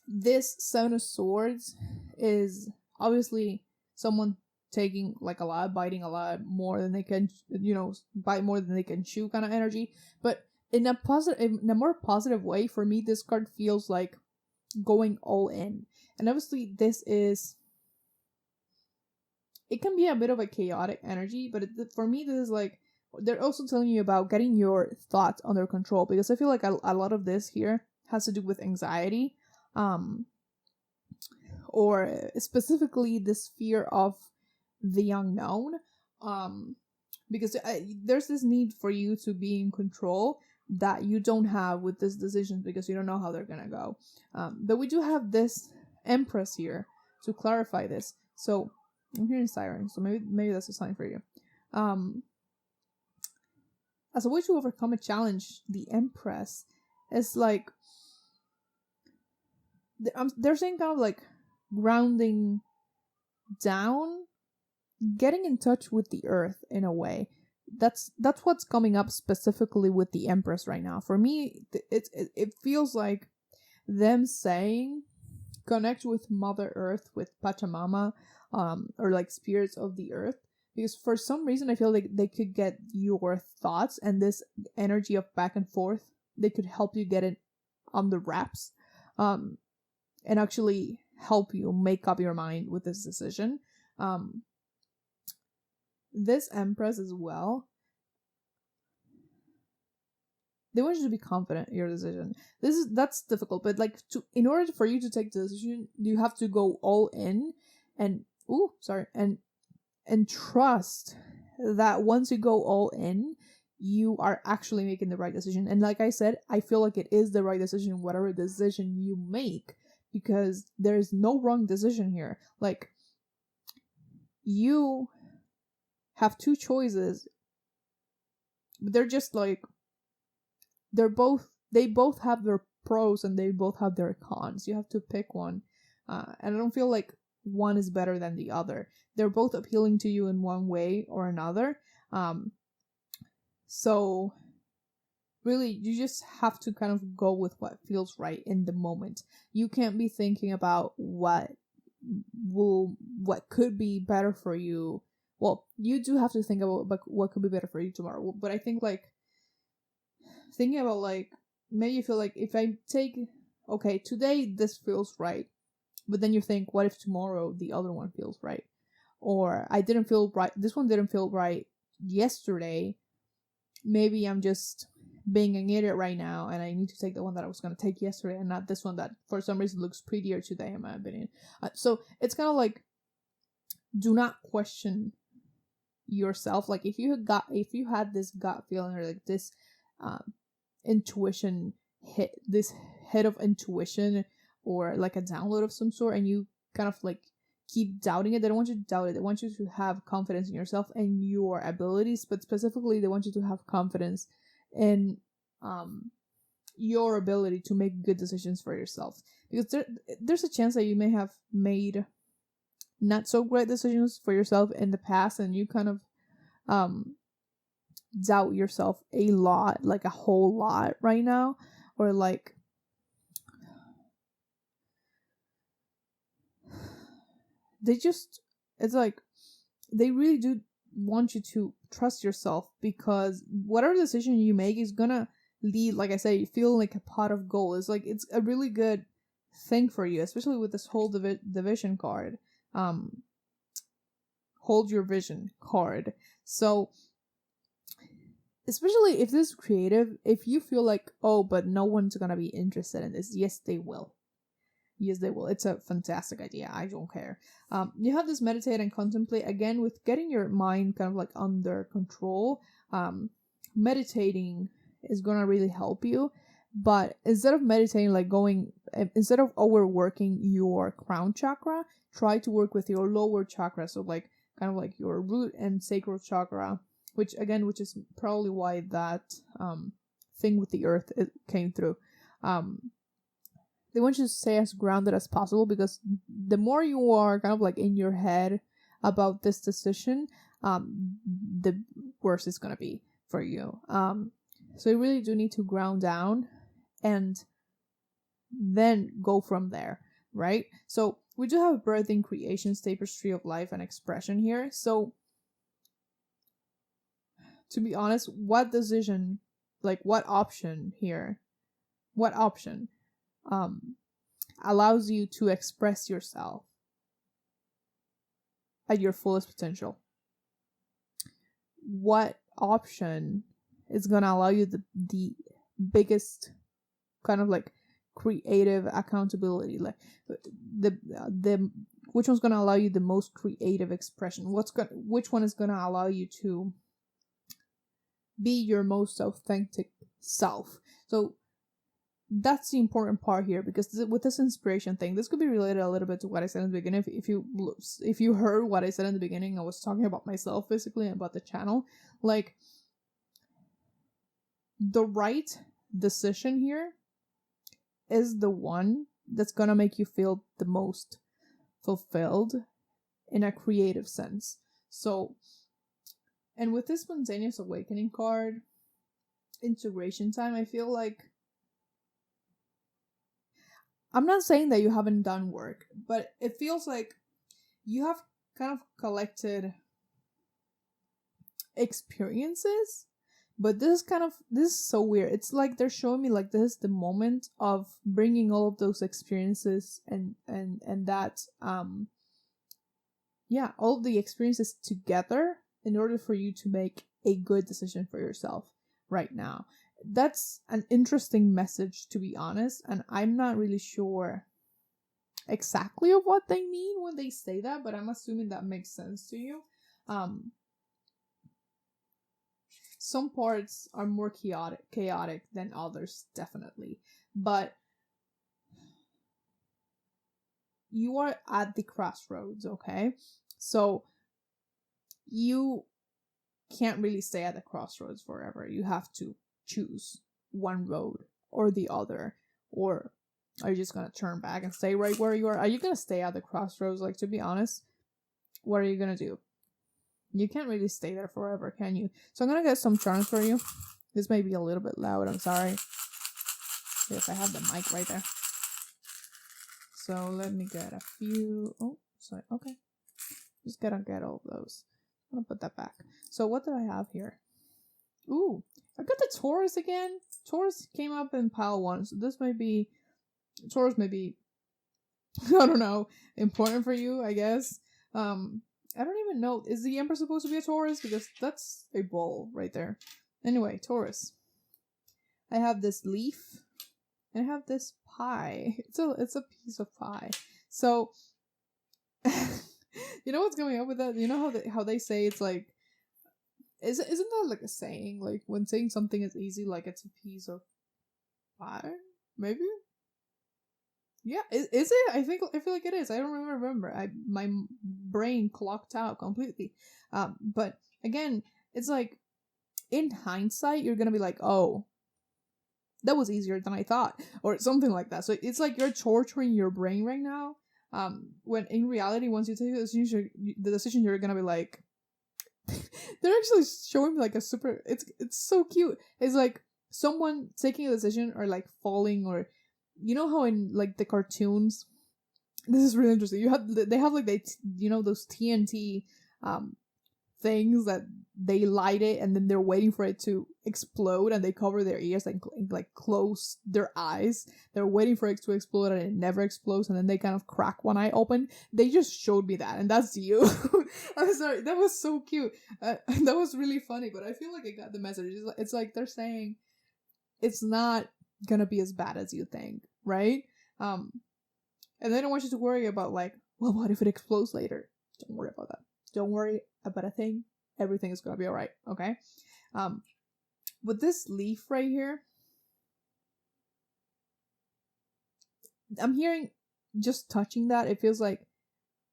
this 7 of Swords is obviously someone taking like a lot, biting a lot more than they can, you know, bite more than they can chew kind of energy. But in a more positive way, for me, this card feels like going all in. And obviously this is, it can be a bit of a chaotic energy, but for me, this is like, they're also telling you about getting your thoughts under control, because I feel like a lot of this here has to do with anxiety. Or specifically this fear of the unknown, because there's this need for you to be in control that you don't have with this decision, because you don't know how they're gonna go. But we do have this Empress here to clarify this. So I'm hearing Siren, so maybe that's a sign for you. As a way to overcome a challenge, the Empress It's like they're saying kind of like grounding down, getting in touch with the earth in a way. That's what's coming up specifically with the Empress right now. For me, it feels like them saying connect with Mother Earth, with Pachamama, or like spirits of the earth, because for some reason I feel like they could get your thoughts and this energy of back and forth. They could help you get it on the wraps, and actually help you make up your mind with this decision. This Empress as well, they want you to be confident in your decision. That's difficult, but like in order for you to take the decision, you have to go all in and and trust that once you go all in, you are actually making the right decision. And like I said, I feel like it is the right decision, whatever decision you make, because there is no wrong decision here. Like, you have two choices, but they're just like, they both have their pros and they both have their cons. You have to pick one, and I don't feel like one is better than the other. They're both appealing to you in one way or another. So really, you just have to kind of go with what feels right in the moment. You can't be thinking about what could be better for you. Well, you do have to think about what could be better for you tomorrow. But I think like thinking about like, maybe you feel like if I take, okay, today this feels right, but then you think, what if tomorrow the other one feels right? Or I didn't feel right, this one didn't feel right yesterday. Maybe I'm just being an idiot right now and I need to take the one that I was going to take yesterday and not this one that for some reason looks prettier today, in my opinion. So it's kind of like, do not question yourself. Like if you had this gut feeling or like this intuition hit, this hit of intuition or like a download of some sort, and you kind of like keep doubting it, they don't want you to doubt it. They want you to have confidence in yourself and your abilities, but specifically they want you to have confidence in your ability to make good decisions for yourself, because there's a chance that you may have made not so great decisions for yourself in the past, and you kind of doubt yourself a lot, like a whole lot right now, or like it's like they really do want you to trust yourself, because whatever decision you make is gonna lead, like I say, you feel like a pot of gold. It's like, it's a really good thing for you, especially with this whole division card, hold your vision card. So especially if this is creative, if you feel like, oh, but no one's gonna be interested in this, yes they will. Yes, they will. It's a fantastic idea. I don't care. You have this meditate and contemplate, again, with getting your mind kind of like under control. Meditating is going to really help you. But instead of meditating, like instead of overworking your crown chakra, try to work with your lower chakra. So like kind of like your root and sacral chakra, which is probably why that thing with the earth came through. They want you to stay as grounded as possible, because the more you are kind of like in your head about this decision, the worse it's going to be for you. So you really do need to ground down and then go from there, right? So we do have birthing, creations, tapestry of life, and expression here. So to be honest, what decision, like what option allows you to express yourself at your fullest potential? What option is going to allow you the biggest kind of like creative accountability? Like the which one's going to allow you the most creative expression? Which one is going to allow you to be your most authentic self? So that's the important part here, because with this inspiration thing, this could be related a little bit to what I said in the beginning. If you heard what I said in the beginning, I was talking about myself basically and about the channel. Like, the right decision here is the one that's gonna make you feel the most fulfilled in a creative sense. So, and with this spontaneous awakening card, integration time, I feel like, I'm not saying that you haven't done work, but it feels like you have kind of collected experiences, but this is so weird. It's like they're showing me like this is the moment of bringing all of those experiences and that all of the experiences together in order for you to make a good decision for yourself right now. That's an interesting message, to be honest, and I'm not really sure exactly of what they mean when they say that, but I'm assuming that makes sense to you. Some parts are more chaotic than others, definitely, but you are at the crossroads, okay? So you can't really stay at the crossroads forever. You have to choose one road or the other, or are you just gonna turn back and stay right where you are? Are you gonna stay at the crossroads? Like, to be honest, what are you gonna do? You can't really stay there forever, can you? So I'm gonna get some charms for you. This may be a little bit loud, I'm sorry. Yes, I have the mic right there. So let me get a few. Oh, sorry. Okay. Just gotta get all of those. I'm gonna put that back. So what do I have here? Ooh, I got the Taurus again. Taurus came up in pile 1, so this may be, Taurus may be, I don't know, important for you, I guess. I don't even know. Is the Emperor supposed to be a Taurus? Because that's a bull right there. Anyway, Taurus. I have this leaf, and I have this pie. It's a piece of pie. So, you know what's going on with that? You know how they say it's like, isn't that like a saying? Like, when saying something is easy, like it's a piece of pie? Maybe? Yeah, is it? I feel like it is. I don't remember. My brain clocked out completely. But again, it's like, in hindsight, you're gonna be like, oh, that was easier than I thought, or something like that. So it's like you're torturing your brain right now. When in reality, once you take the decision, you're gonna be like, they're actually showing me like a super. It's so cute. It's like someone taking a decision, or like falling, or you know how in like the cartoons, this is really interesting. They have like those TNT things that they light it and then they're waiting for it to explode, and they cover their ears and like close their eyes. They're waiting for it to explode and it never explodes, and then they kind of crack one eye open. They just showed me that, and that's you. I'm sorry, that was so cute. That was really funny, but I feel like I got the message. It's like they're saying it's not gonna be as bad as you think, right? And they don't want you to worry about like, well, what if it explodes later? Don't worry about that. Don't worry about a thing. Everything is gonna be alright, okay? With this leaf right here, I'm hearing, just touching that, it feels like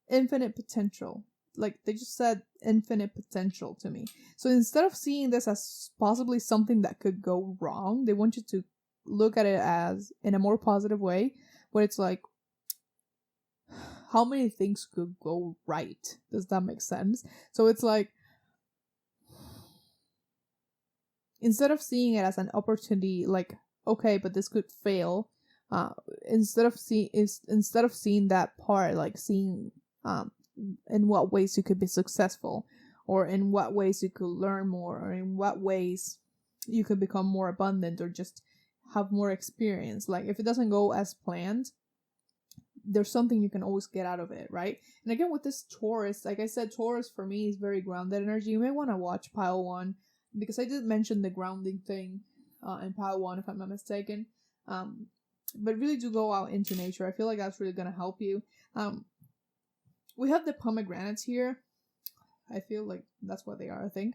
infinite potential. Like, they just said infinite potential to me. So instead of seeing this as possibly something that could go wrong, they want you to look at it as in a more positive way, where it's like, how many things could go right? Does that make sense? So it's like, instead of seeing it as an opportunity, like, okay, but this could fail, instead of seeing that part, like seeing in what ways you could be successful, or in what ways you could learn more, or in what ways you could become more abundant, or just have more experience. Like, if it doesn't go as planned, there's something you can always get out of it, right? And again, with this Taurus, like I said, Taurus for me is very grounded energy. You may want to watch pile 1, because I did mention the grounding thing in pile 1, if I'm not mistaken. But really do go out into nature. I feel like that's really going to help you. We have the pomegranates here. I feel like that's what they are, I think.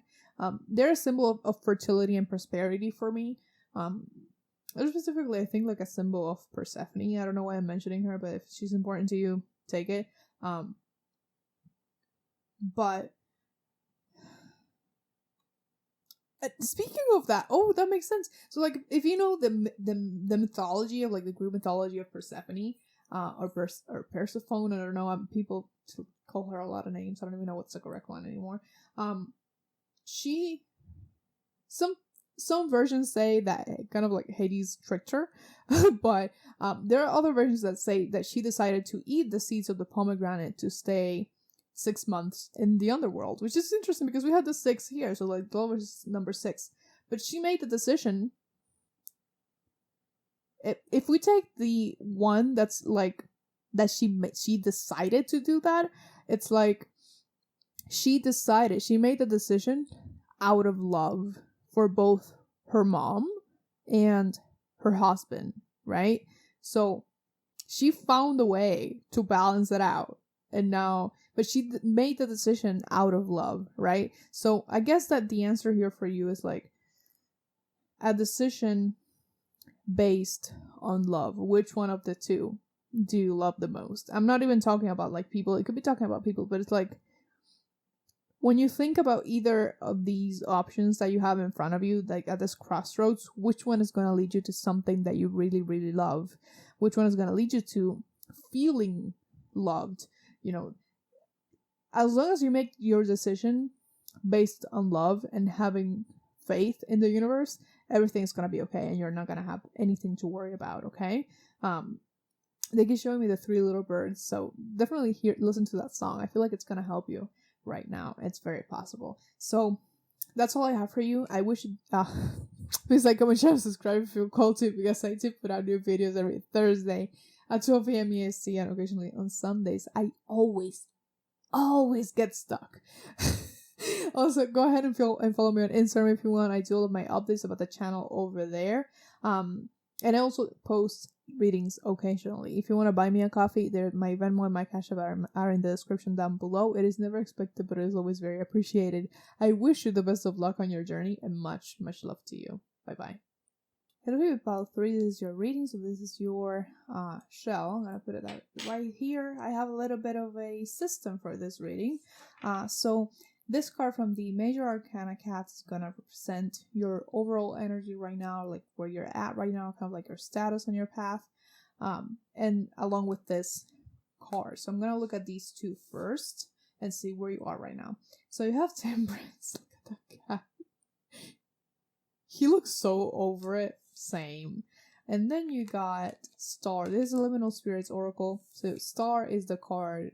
They're a symbol of fertility and prosperity for me. They're specifically, I think, like a symbol of Persephone. I don't know why I'm mentioning her, but if she's important to you, take it. But Speaking of that, oh, that makes sense. So, like, if you know the mythology of, like, the Greek mythology of Persephone, or Persephone, I don't know. People call her a lot of names. I don't even know what's the correct one anymore. She, some versions say that kind of like Hades tricked her, but there are other versions that say that she decided to eat the seeds of the pomegranate to stay 6 months in the underworld, which is interesting because we had the 6 here, so like that was number 6. But she made the decision. If we take the one that's like that she decided to do that, it's like she made the decision out of love for both her mom and her husband, right? So she found a way to balance it out. And now, but she made the decision out of love, right? So I guess that the answer here for you is like a decision based on love. Which one of the two do you love the most? I'm not even talking about like people. It could be talking about people, but it's like when you think about either of these options that you have in front of you, like at this crossroads, which one is going to lead you to something that you really, really love? Which one is going to lead you to feeling loved? You know, as long as you make your decision based on love and having faith in the universe, everything's going to be okay and you're not going to have anything to worry about, okay? They keep showing me the 3 little birds, so definitely listen to that song. I feel like it's going to help you right now. It's very possible. So that's all I have for you. I wish please like, comment, share, and subscribe if you're called to, because I do put out new videos every Thursday at 12 a.m. EST and occasionally on Sundays. I always get stuck. Also, go ahead and follow me on Instagram if you want. I do all of my updates about the channel over there. And I also post readings occasionally. If you want to buy me a coffee, my Venmo and my Cash App are in the description down below. It is never expected, but it is always very appreciated. I wish you the best of luck on your journey and much, much love to you. Bye-bye. Hello, Pile 3. This is your reading, so this is your shell. I'm going to put it out right here. I have a little bit of a system for this reading. So this card from the Major Arcana Cat is going to represent your overall energy right now, like where you're at right now, kind of like your status on your path, and along with this card. So I'm going to look at these 2 first and see where you are right now. So you have Temperance. Look at that cat. He looks so over it. Same. And then you got Star. This is a Liminal Spirits Oracle. So Star is the card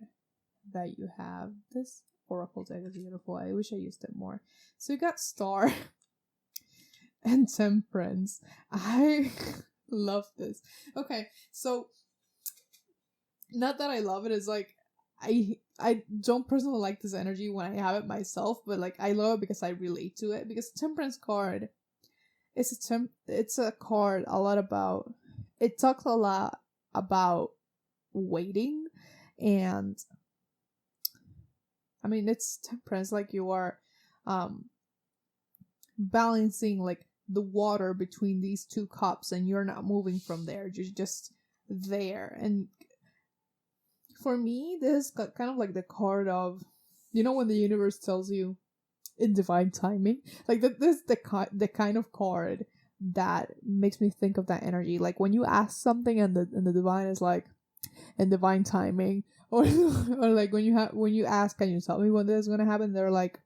that you have. This Oracle deck is beautiful. I wish I used it more. So you got Star and Temperance. I love this. Okay, so not that I love it, it's like I don't personally like this energy when I have it myself, but like I love it because I relate to it. Because Temperance card, it's a card a lot about, it talks a lot about waiting, and I mean, it's temperance, like you are balancing like the water between these 2 cups, and you're not moving from there, you're just there. And for me, this is kind of like the card of, you know, when the universe tells you in divine timing, like this is the kind of card that makes me think of that energy. Like when you ask something and the divine is like, in divine timing, or like when you ask, can you tell me when this is gonna happen, they're like,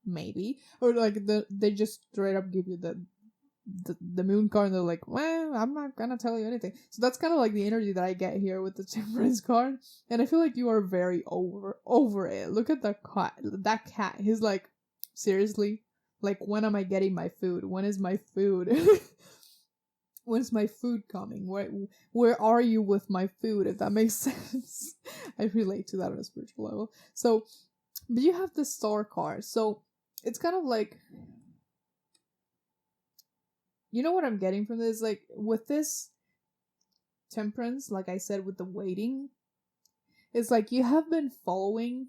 maybe. Or like they just straight up give you the moon card and they're like, well, I'm not gonna tell you anything. So that's kind of like the energy that I get here with the Temperance card, and I feel like you are very over it. Look at that cat. He's like, seriously, like, when am I getting my food? When is my food? When's my food coming? Where are you with my food, if that makes sense? I relate to that on a spiritual level. So, but you have the Star card. So, it's kind of like, you know what I'm getting from this? Like, with this Temperance, like I said, with the waiting, it's like you have been following.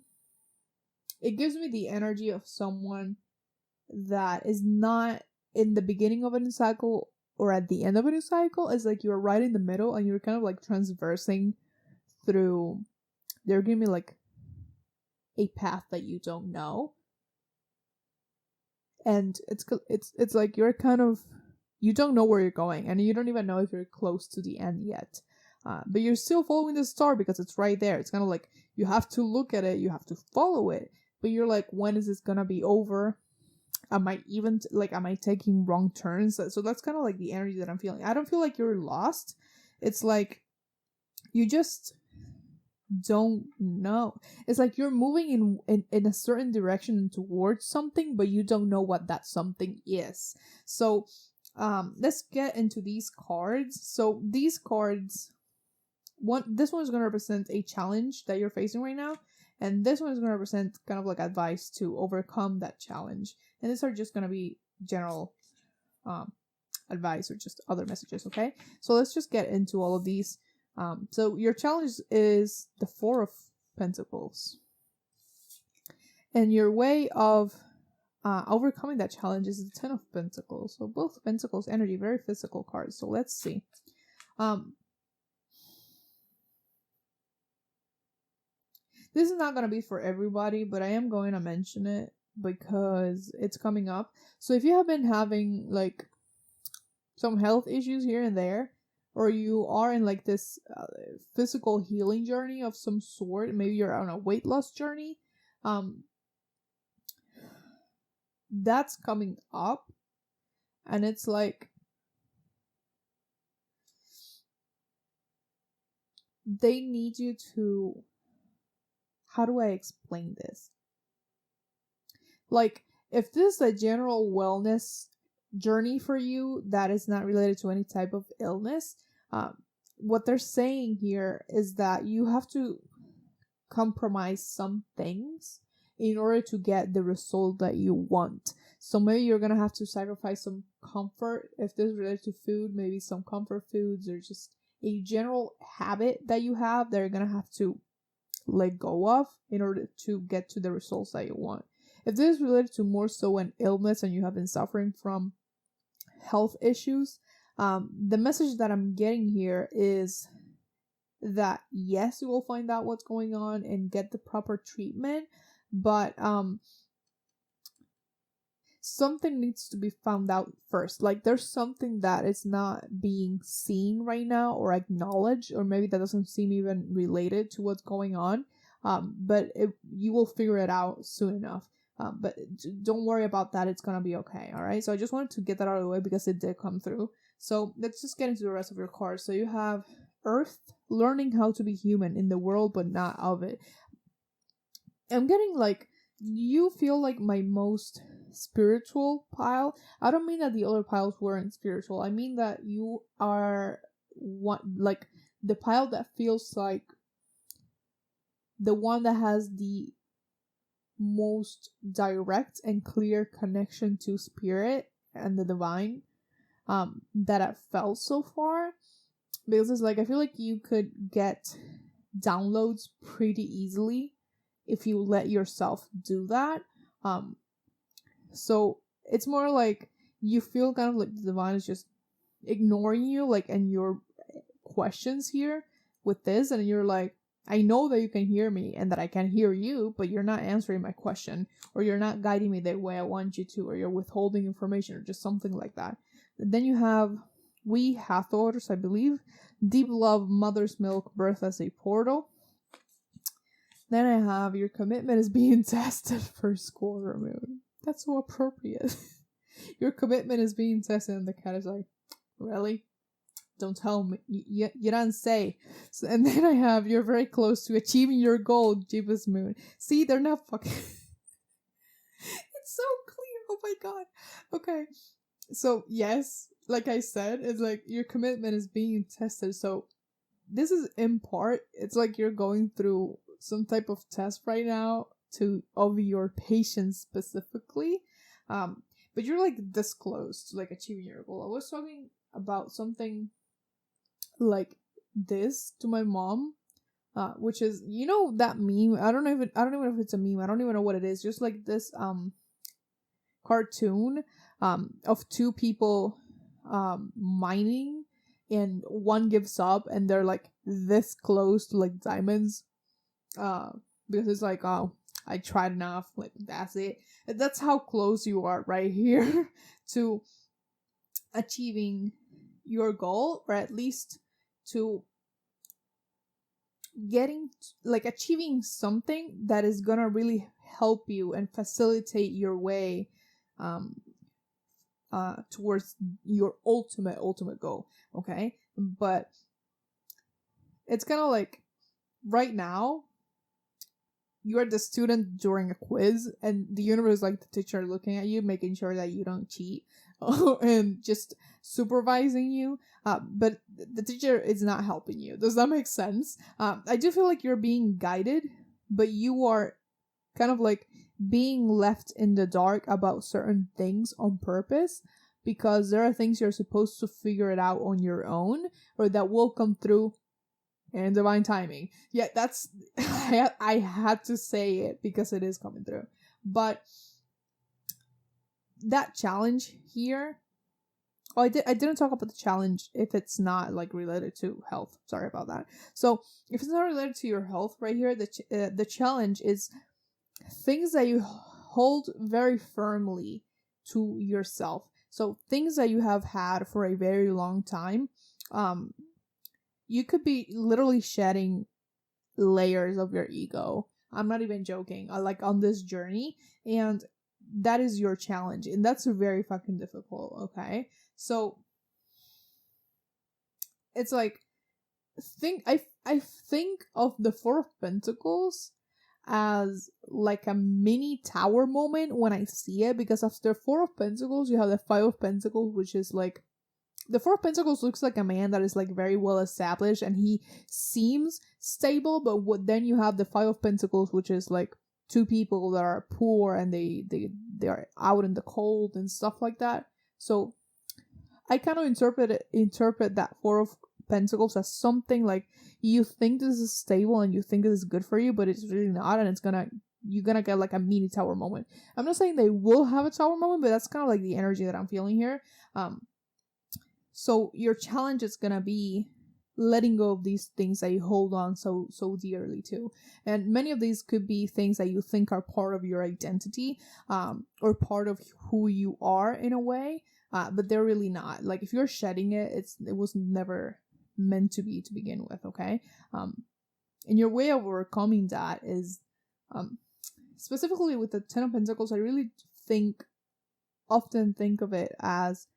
It gives me the energy of someone that is not in the beginning of a new cycle or at the end of a new cycle. It's like you're right in the middle and you're kind of like transversing through. They're giving me like a path that you don't know. and it's like you're kind of, you don't know where you're going, and you don't even know if you're close to the end yet. But you're still following the star because it's right there. It's kind of like you have to look at it, you have to follow it, but you're like, when is this gonna be over? Am I even am I taking wrong turns? So that's kind of like the energy that I'm feeling. I don't feel like you're lost. It's like you just don't know. It's like you're moving in a certain direction towards something, but you don't know what that something is. So let's get into these cards. So these cards, this one is going to represent a challenge that you're facing right now, and this one is going to represent kind of like advice to overcome that challenge. And these are just going to be general advice or just other messages. Okay, so let's just get into all of these. So your challenge is the Four of Pentacles, and your way of overcoming that challenge is the Ten of Pentacles. So both Pentacles energy, very physical cards. So let's see. This is not going to be for everybody, but I am going to mention it because it's coming up. So if you have been having like some health issues here and there, or you are in like this physical healing journey of some sort, maybe you're on a weight loss journey, that's coming up. And it's like they need you to, how do I explain this? Like, if this is a general wellness journey for you that is not related to any type of illness, what they're saying here is that you have to compromise some things in order to get the result that you want. So maybe you're gonna have to sacrifice some comfort. If this is related to food, maybe some comfort foods or just a general habit that you have that you're gonna have to let go of in order to get to the results that you want. If this is related to more so an illness and you have been suffering from health issues, the message that I'm getting here is that yes, you will find out what's going on and get the proper treatment, but something needs to be found out first. Like, there's something that is not being seen right now or acknowledged, or maybe that doesn't seem even related to what's going on, but you will figure it out soon enough. But don't worry about that, it's gonna be okay. All right, so I just wanted to get that out of the way because it did come through. So let's just get into the rest of your cards. So you have Earth, learning how to be human in the world but not of it. I'm getting like, you feel like my most spiritual pile. I don't mean that the other piles weren't spiritual. I mean that you are like the pile that feels like the one that has the most direct and clear connection to spirit and the divine that I've felt so far. Because it's like, I feel like you could get downloads pretty easily if you let yourself do that. So it's more like you feel kind of like the divine is just ignoring you, like, and your questions here with this, and you're like, I know that you can hear me and that I can hear you, but you're not answering my question, or you're not guiding me the way I want you to, or you're withholding information, or just something like that. And then you have We Hathors, I believe, deep love, mother's milk, birth as a portal. Then I have your commitment is being tested for square moon. That's so appropriate. Your commitment is being tested, and the cat is like, really? Don't tell me. You don't say. So, and then I have you're very close to achieving your goal, Jeebus Moon. See, they're not fucking... It's so clear. Oh my god. Okay. So, yes, like I said, it's like your commitment is being tested. So, this is in part, it's like you're going through some type of test right now of your patience specifically. But you're like this close to like achieving your goal. I was talking about something like this to my mom, which is, you know, that meme. I don't even know if it's a meme. I don't even know what it is. Just like this cartoon of two people mining, and one gives up, and they're like this close to like diamonds, because it's like, oh, I tried enough. Like, that's it. That's how close you are right here to achieving your goal, or at least to achieving something that is gonna really help you and facilitate your way towards your ultimate goal. Okay, but it's kind of like right now you are the student during a quiz, and the universe is like the teacher looking at you, making sure that you don't cheat, and just supervising you. But the teacher is not helping you. Does that make sense? I do feel like you're being guided, but you are kind of like being left in the dark about certain things on purpose, because there are things you're supposed to figure it out on your own, or that will come through in divine timing. Yeah, that's I had to say it because it is coming through. But that challenge here, I didn't talk about the challenge if it's not like related to health. Sorry about that. So if it's not related to your health right here, the challenge is things that you hold very firmly to yourself. So things that you have had for a very long time. You could be literally shedding layers of your ego. I'm not even joking. Like on this journey, and that is your challenge, and that's very fucking difficult. Okay, so it's like I think of the Four of Pentacles as like a mini tower moment when I see it, because after Four of Pentacles you have the Five of Pentacles, which is like the Four of Pentacles looks like a man that is like very well established and he seems stable, but then you have the Five of Pentacles, which is like two people that are poor and they are out in the cold and stuff like that. So I kind of interpret that Four of Pentacles as something like you think this is stable and you think this is good for you, but it's really not, and you're gonna get like a mini tower moment. I'm not saying they will have a tower moment, but that's kind of like the energy that I'm feeling here. So your challenge is gonna be letting go of these things that you hold on so dearly to, and many of these could be things that you think are part of your identity, or part of who you are in a way, but they're really not. Like if you're shedding it, it was never meant to be to begin with. Okay, and your way of overcoming that is, specifically with the Ten of Pentacles, I really often think of it as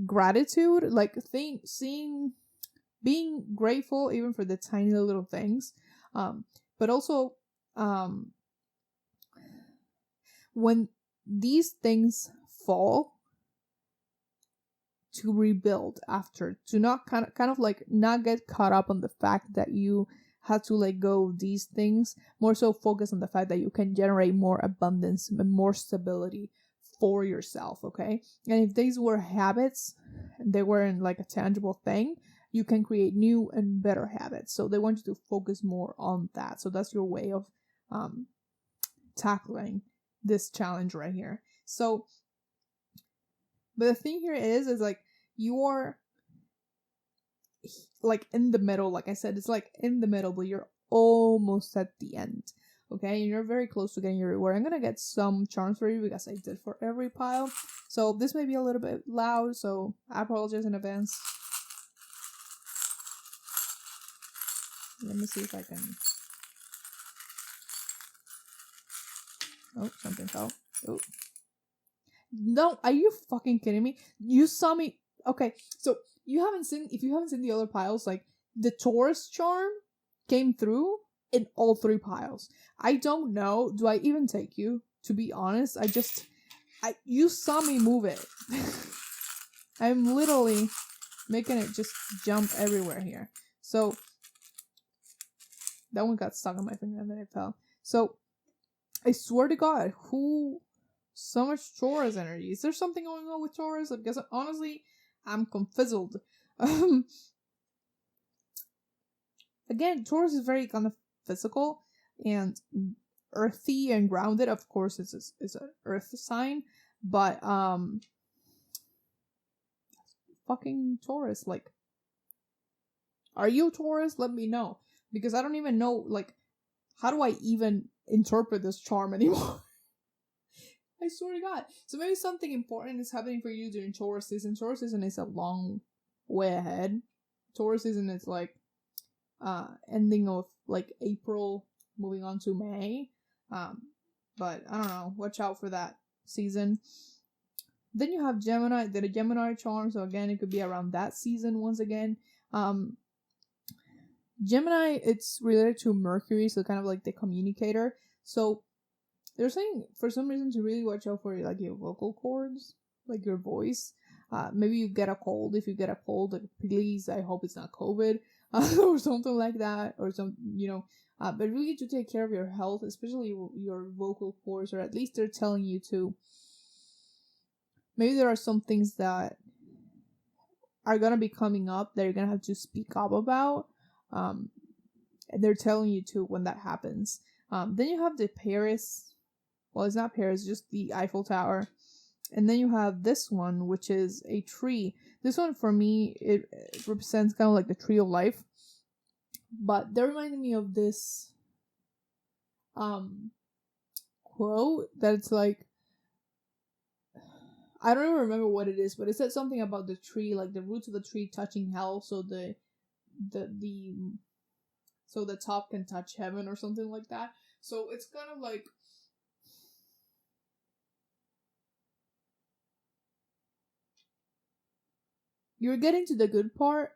gratitude, like being grateful even for the tiny little things, but also when these things fall, to rebuild after, to not kind of like not get caught up on the fact that you had to let go of these things, more so focus on the fact that you can generate more abundance and more stability for yourself. Okay, and if these were habits, they weren't like a tangible thing, you can create new and better habits. So they want you to focus more on that. So that's your way of tackling this challenge right here. So, but the thing here is like you are like in the middle. Like I said, it's like in the middle, but you're almost at the end. Okay, and you're very close to getting your reward. I'm gonna get some charms for you because I did for every pile. So this may be a little bit loud, so I apologize in advance. Let me see if I can... Oh, something fell. Oh. No, are you fucking kidding me? You saw me... Okay, so if you haven't seen the other piles, like the Taurus charm came through in all three piles. I don't know. Do I even take you? To be honest, you saw me move it. I'm literally making it just jump everywhere here. So that one got stuck on my finger and then it fell. So I swear to God, so much Taurus energy. Is there something going on with Taurus? Because honestly, I'm confizzled. Again, Taurus is very kind of physical and earthy and grounded. Of course, it's an earth sign, but fucking Taurus, like, are you Taurus? Let me know, because I don't even know, like, how do I even interpret this charm anymore. I swear to God. So maybe something important is happening for you during Taurus season. Taurus season is a long way ahead. Taurus season is like ending of like April, moving on to May. But I don't know. Watch out for that season. Then you have Gemini, the Gemini charm. So again, it could be around that season once again. Gemini, it's related to Mercury, so kind of like the communicator. So they're saying for some reason to really watch out for like your vocal cords, like your voice. Maybe you get a cold. If you get a cold, like, please, I hope it's not COVID or something like that, or some, but really to take care of your health, especially your vocal cords, or at least they're telling you to. Maybe there are some things that are gonna be coming up that you're gonna have to speak up about. And they're telling you to when that happens. Then you have the Paris. Well, it's not Paris, just the Eiffel Tower. And then you have this one, which is a tree. This one, for me, it represents kind of like the tree of life. But they're reminding me of this quote that it's like, I don't even remember what it is, but it said something about the tree, like the roots of the tree touching hell, so the top can touch heaven or something like that. So it's kind of like, you're getting to the good part,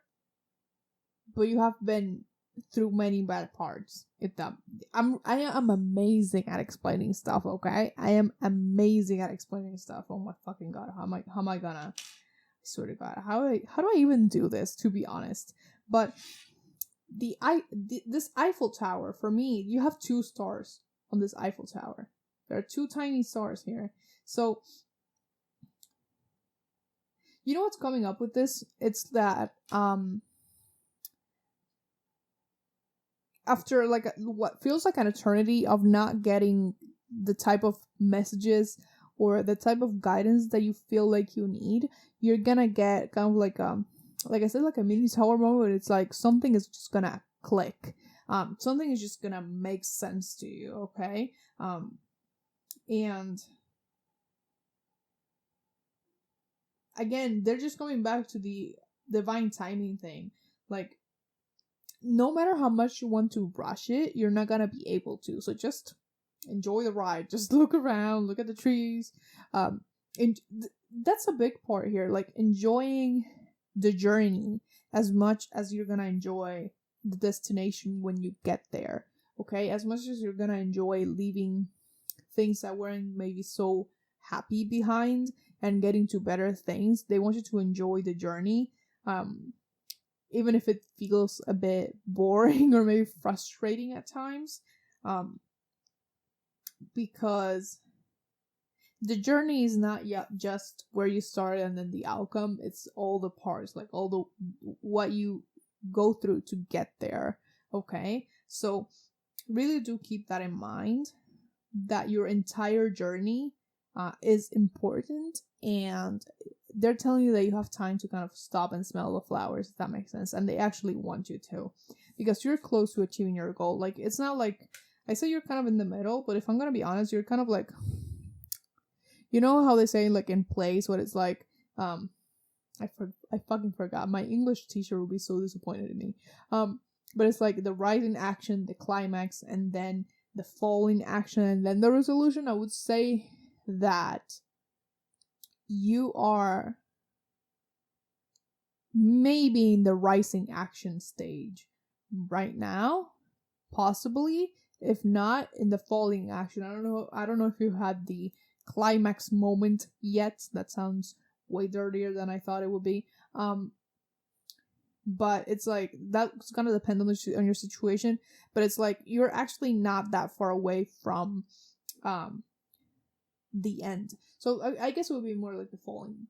but you have been through many bad parts. I am amazing at explaining stuff, okay? I am amazing at explaining stuff. Oh my fucking God. How am I gonna, I swear to God, how do I even do this, to be honest? But this Eiffel Tower, for me, you have 2 stars on this Eiffel Tower. There are 2 tiny stars here. So, you know what's coming up with this? It's that, after like what feels like an eternity of not getting the type of messages or the type of guidance that you feel like you need, you're gonna get kind of like I said, like a mini tower moment. It's like something is just gonna click. Something is just gonna make sense to you, okay? And again, they're just going back to the divine timing thing. Like, no matter how much you want to rush it, you're not gonna be able to. So just enjoy the ride. Just look around, look at the trees. And that's a big part here. Like, enjoying the journey as much as you're gonna enjoy the destination when you get there. Okay? As much as you're gonna enjoy leaving things that weren't maybe so happy behind and getting to better things, they want you to enjoy the journey. Even if it feels a bit boring or maybe frustrating at times, because the journey is not yet just where you start and then the outcome. It's all the parts, like all the what you go through to get there. Okay, so really do keep that in mind, that your entire journey is important, and they're telling you that you have time to kind of stop and smell the flowers, if that makes sense. And they actually want you to, because you're close to achieving your goal. Like, it's not like, I say you're kind of in the middle, but if I'm gonna be honest, you're kind of like, you know how they say like in plays, what it's like, I fucking forgot. My English teacher would be so disappointed in me. But it's like the rising action, the climax, and then the falling action, and then the resolution. I would say that you are maybe in the rising action stage right now, possibly. If not, in the falling action. I don't know if you had the climax moment yet. That sounds way dirtier than I thought it would be. But it's like, that's gonna depend on your situation. But it's like, you're actually not that far away from the end. So I guess it would be more like the falling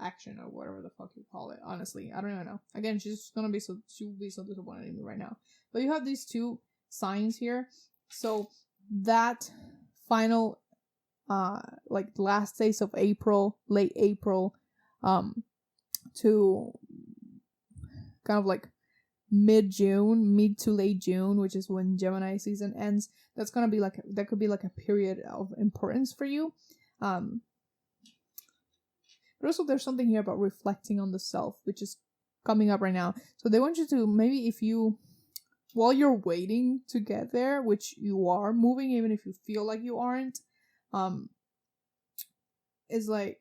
action, or whatever the fuck you call it. Honestly, I don't even know. Again, she will be so disappointed in me right now. But you have these 2 signs here. So that final like last days of April, late April, to kind of like mid to late June, which is when Gemini season ends, that could be like a period of importance for you. But also there's something here about reflecting on the self, which is coming up right now. So they want you to, maybe if you, while you're waiting to get there, which you are moving, even if you feel like you aren't, is like,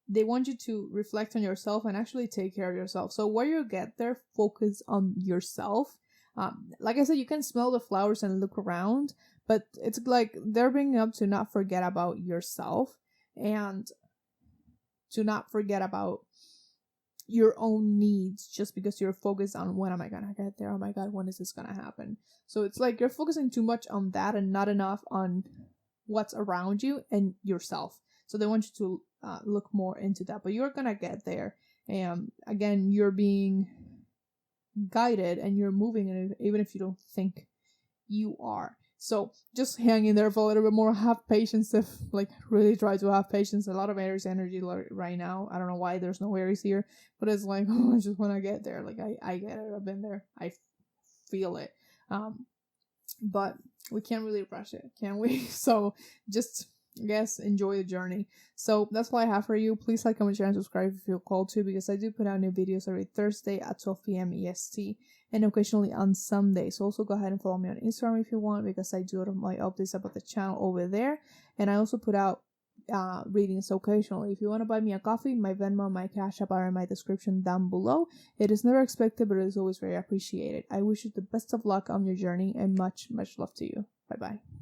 they want you to reflect on yourself and actually take care of yourself. So while you get there, focus on yourself. Like I said, you can smell the flowers and look around, but it's like they're bringing up to not forget about yourself and to not forget about your own needs just because you're focused on, when am I gonna get there? Oh my god, when is this gonna happen? So it's like you're focusing too much on that and not enough on what's around you and yourself. So they want you to look more into that, but you're gonna get there. And again, you're being guided and you're moving, even if you don't think you are. So just hang in there for a little bit more. Have patience. If like really try to have patience. A lot of Aries energy right now. I don't know why there's no Aries here, but it's like, oh, I just want to get there. Like I get it. I've been there. I feel it. But we can't really rush it, can we? So just, I guess, enjoy the journey. So that's what I have for you. Please like, comment, share, and subscribe if you feel called to, because I do put out new videos every Thursday at 12 p.m. EST and occasionally on Sundays. So also go ahead and follow me on Instagram if you want, because I do my updates about the channel over there. And I also put out readings occasionally. If you want to buy me a coffee, my Venmo, my Cash App are in my description down below. It is never expected, but it is always very appreciated. I wish you the best of luck on your journey and much love to you. Bye bye.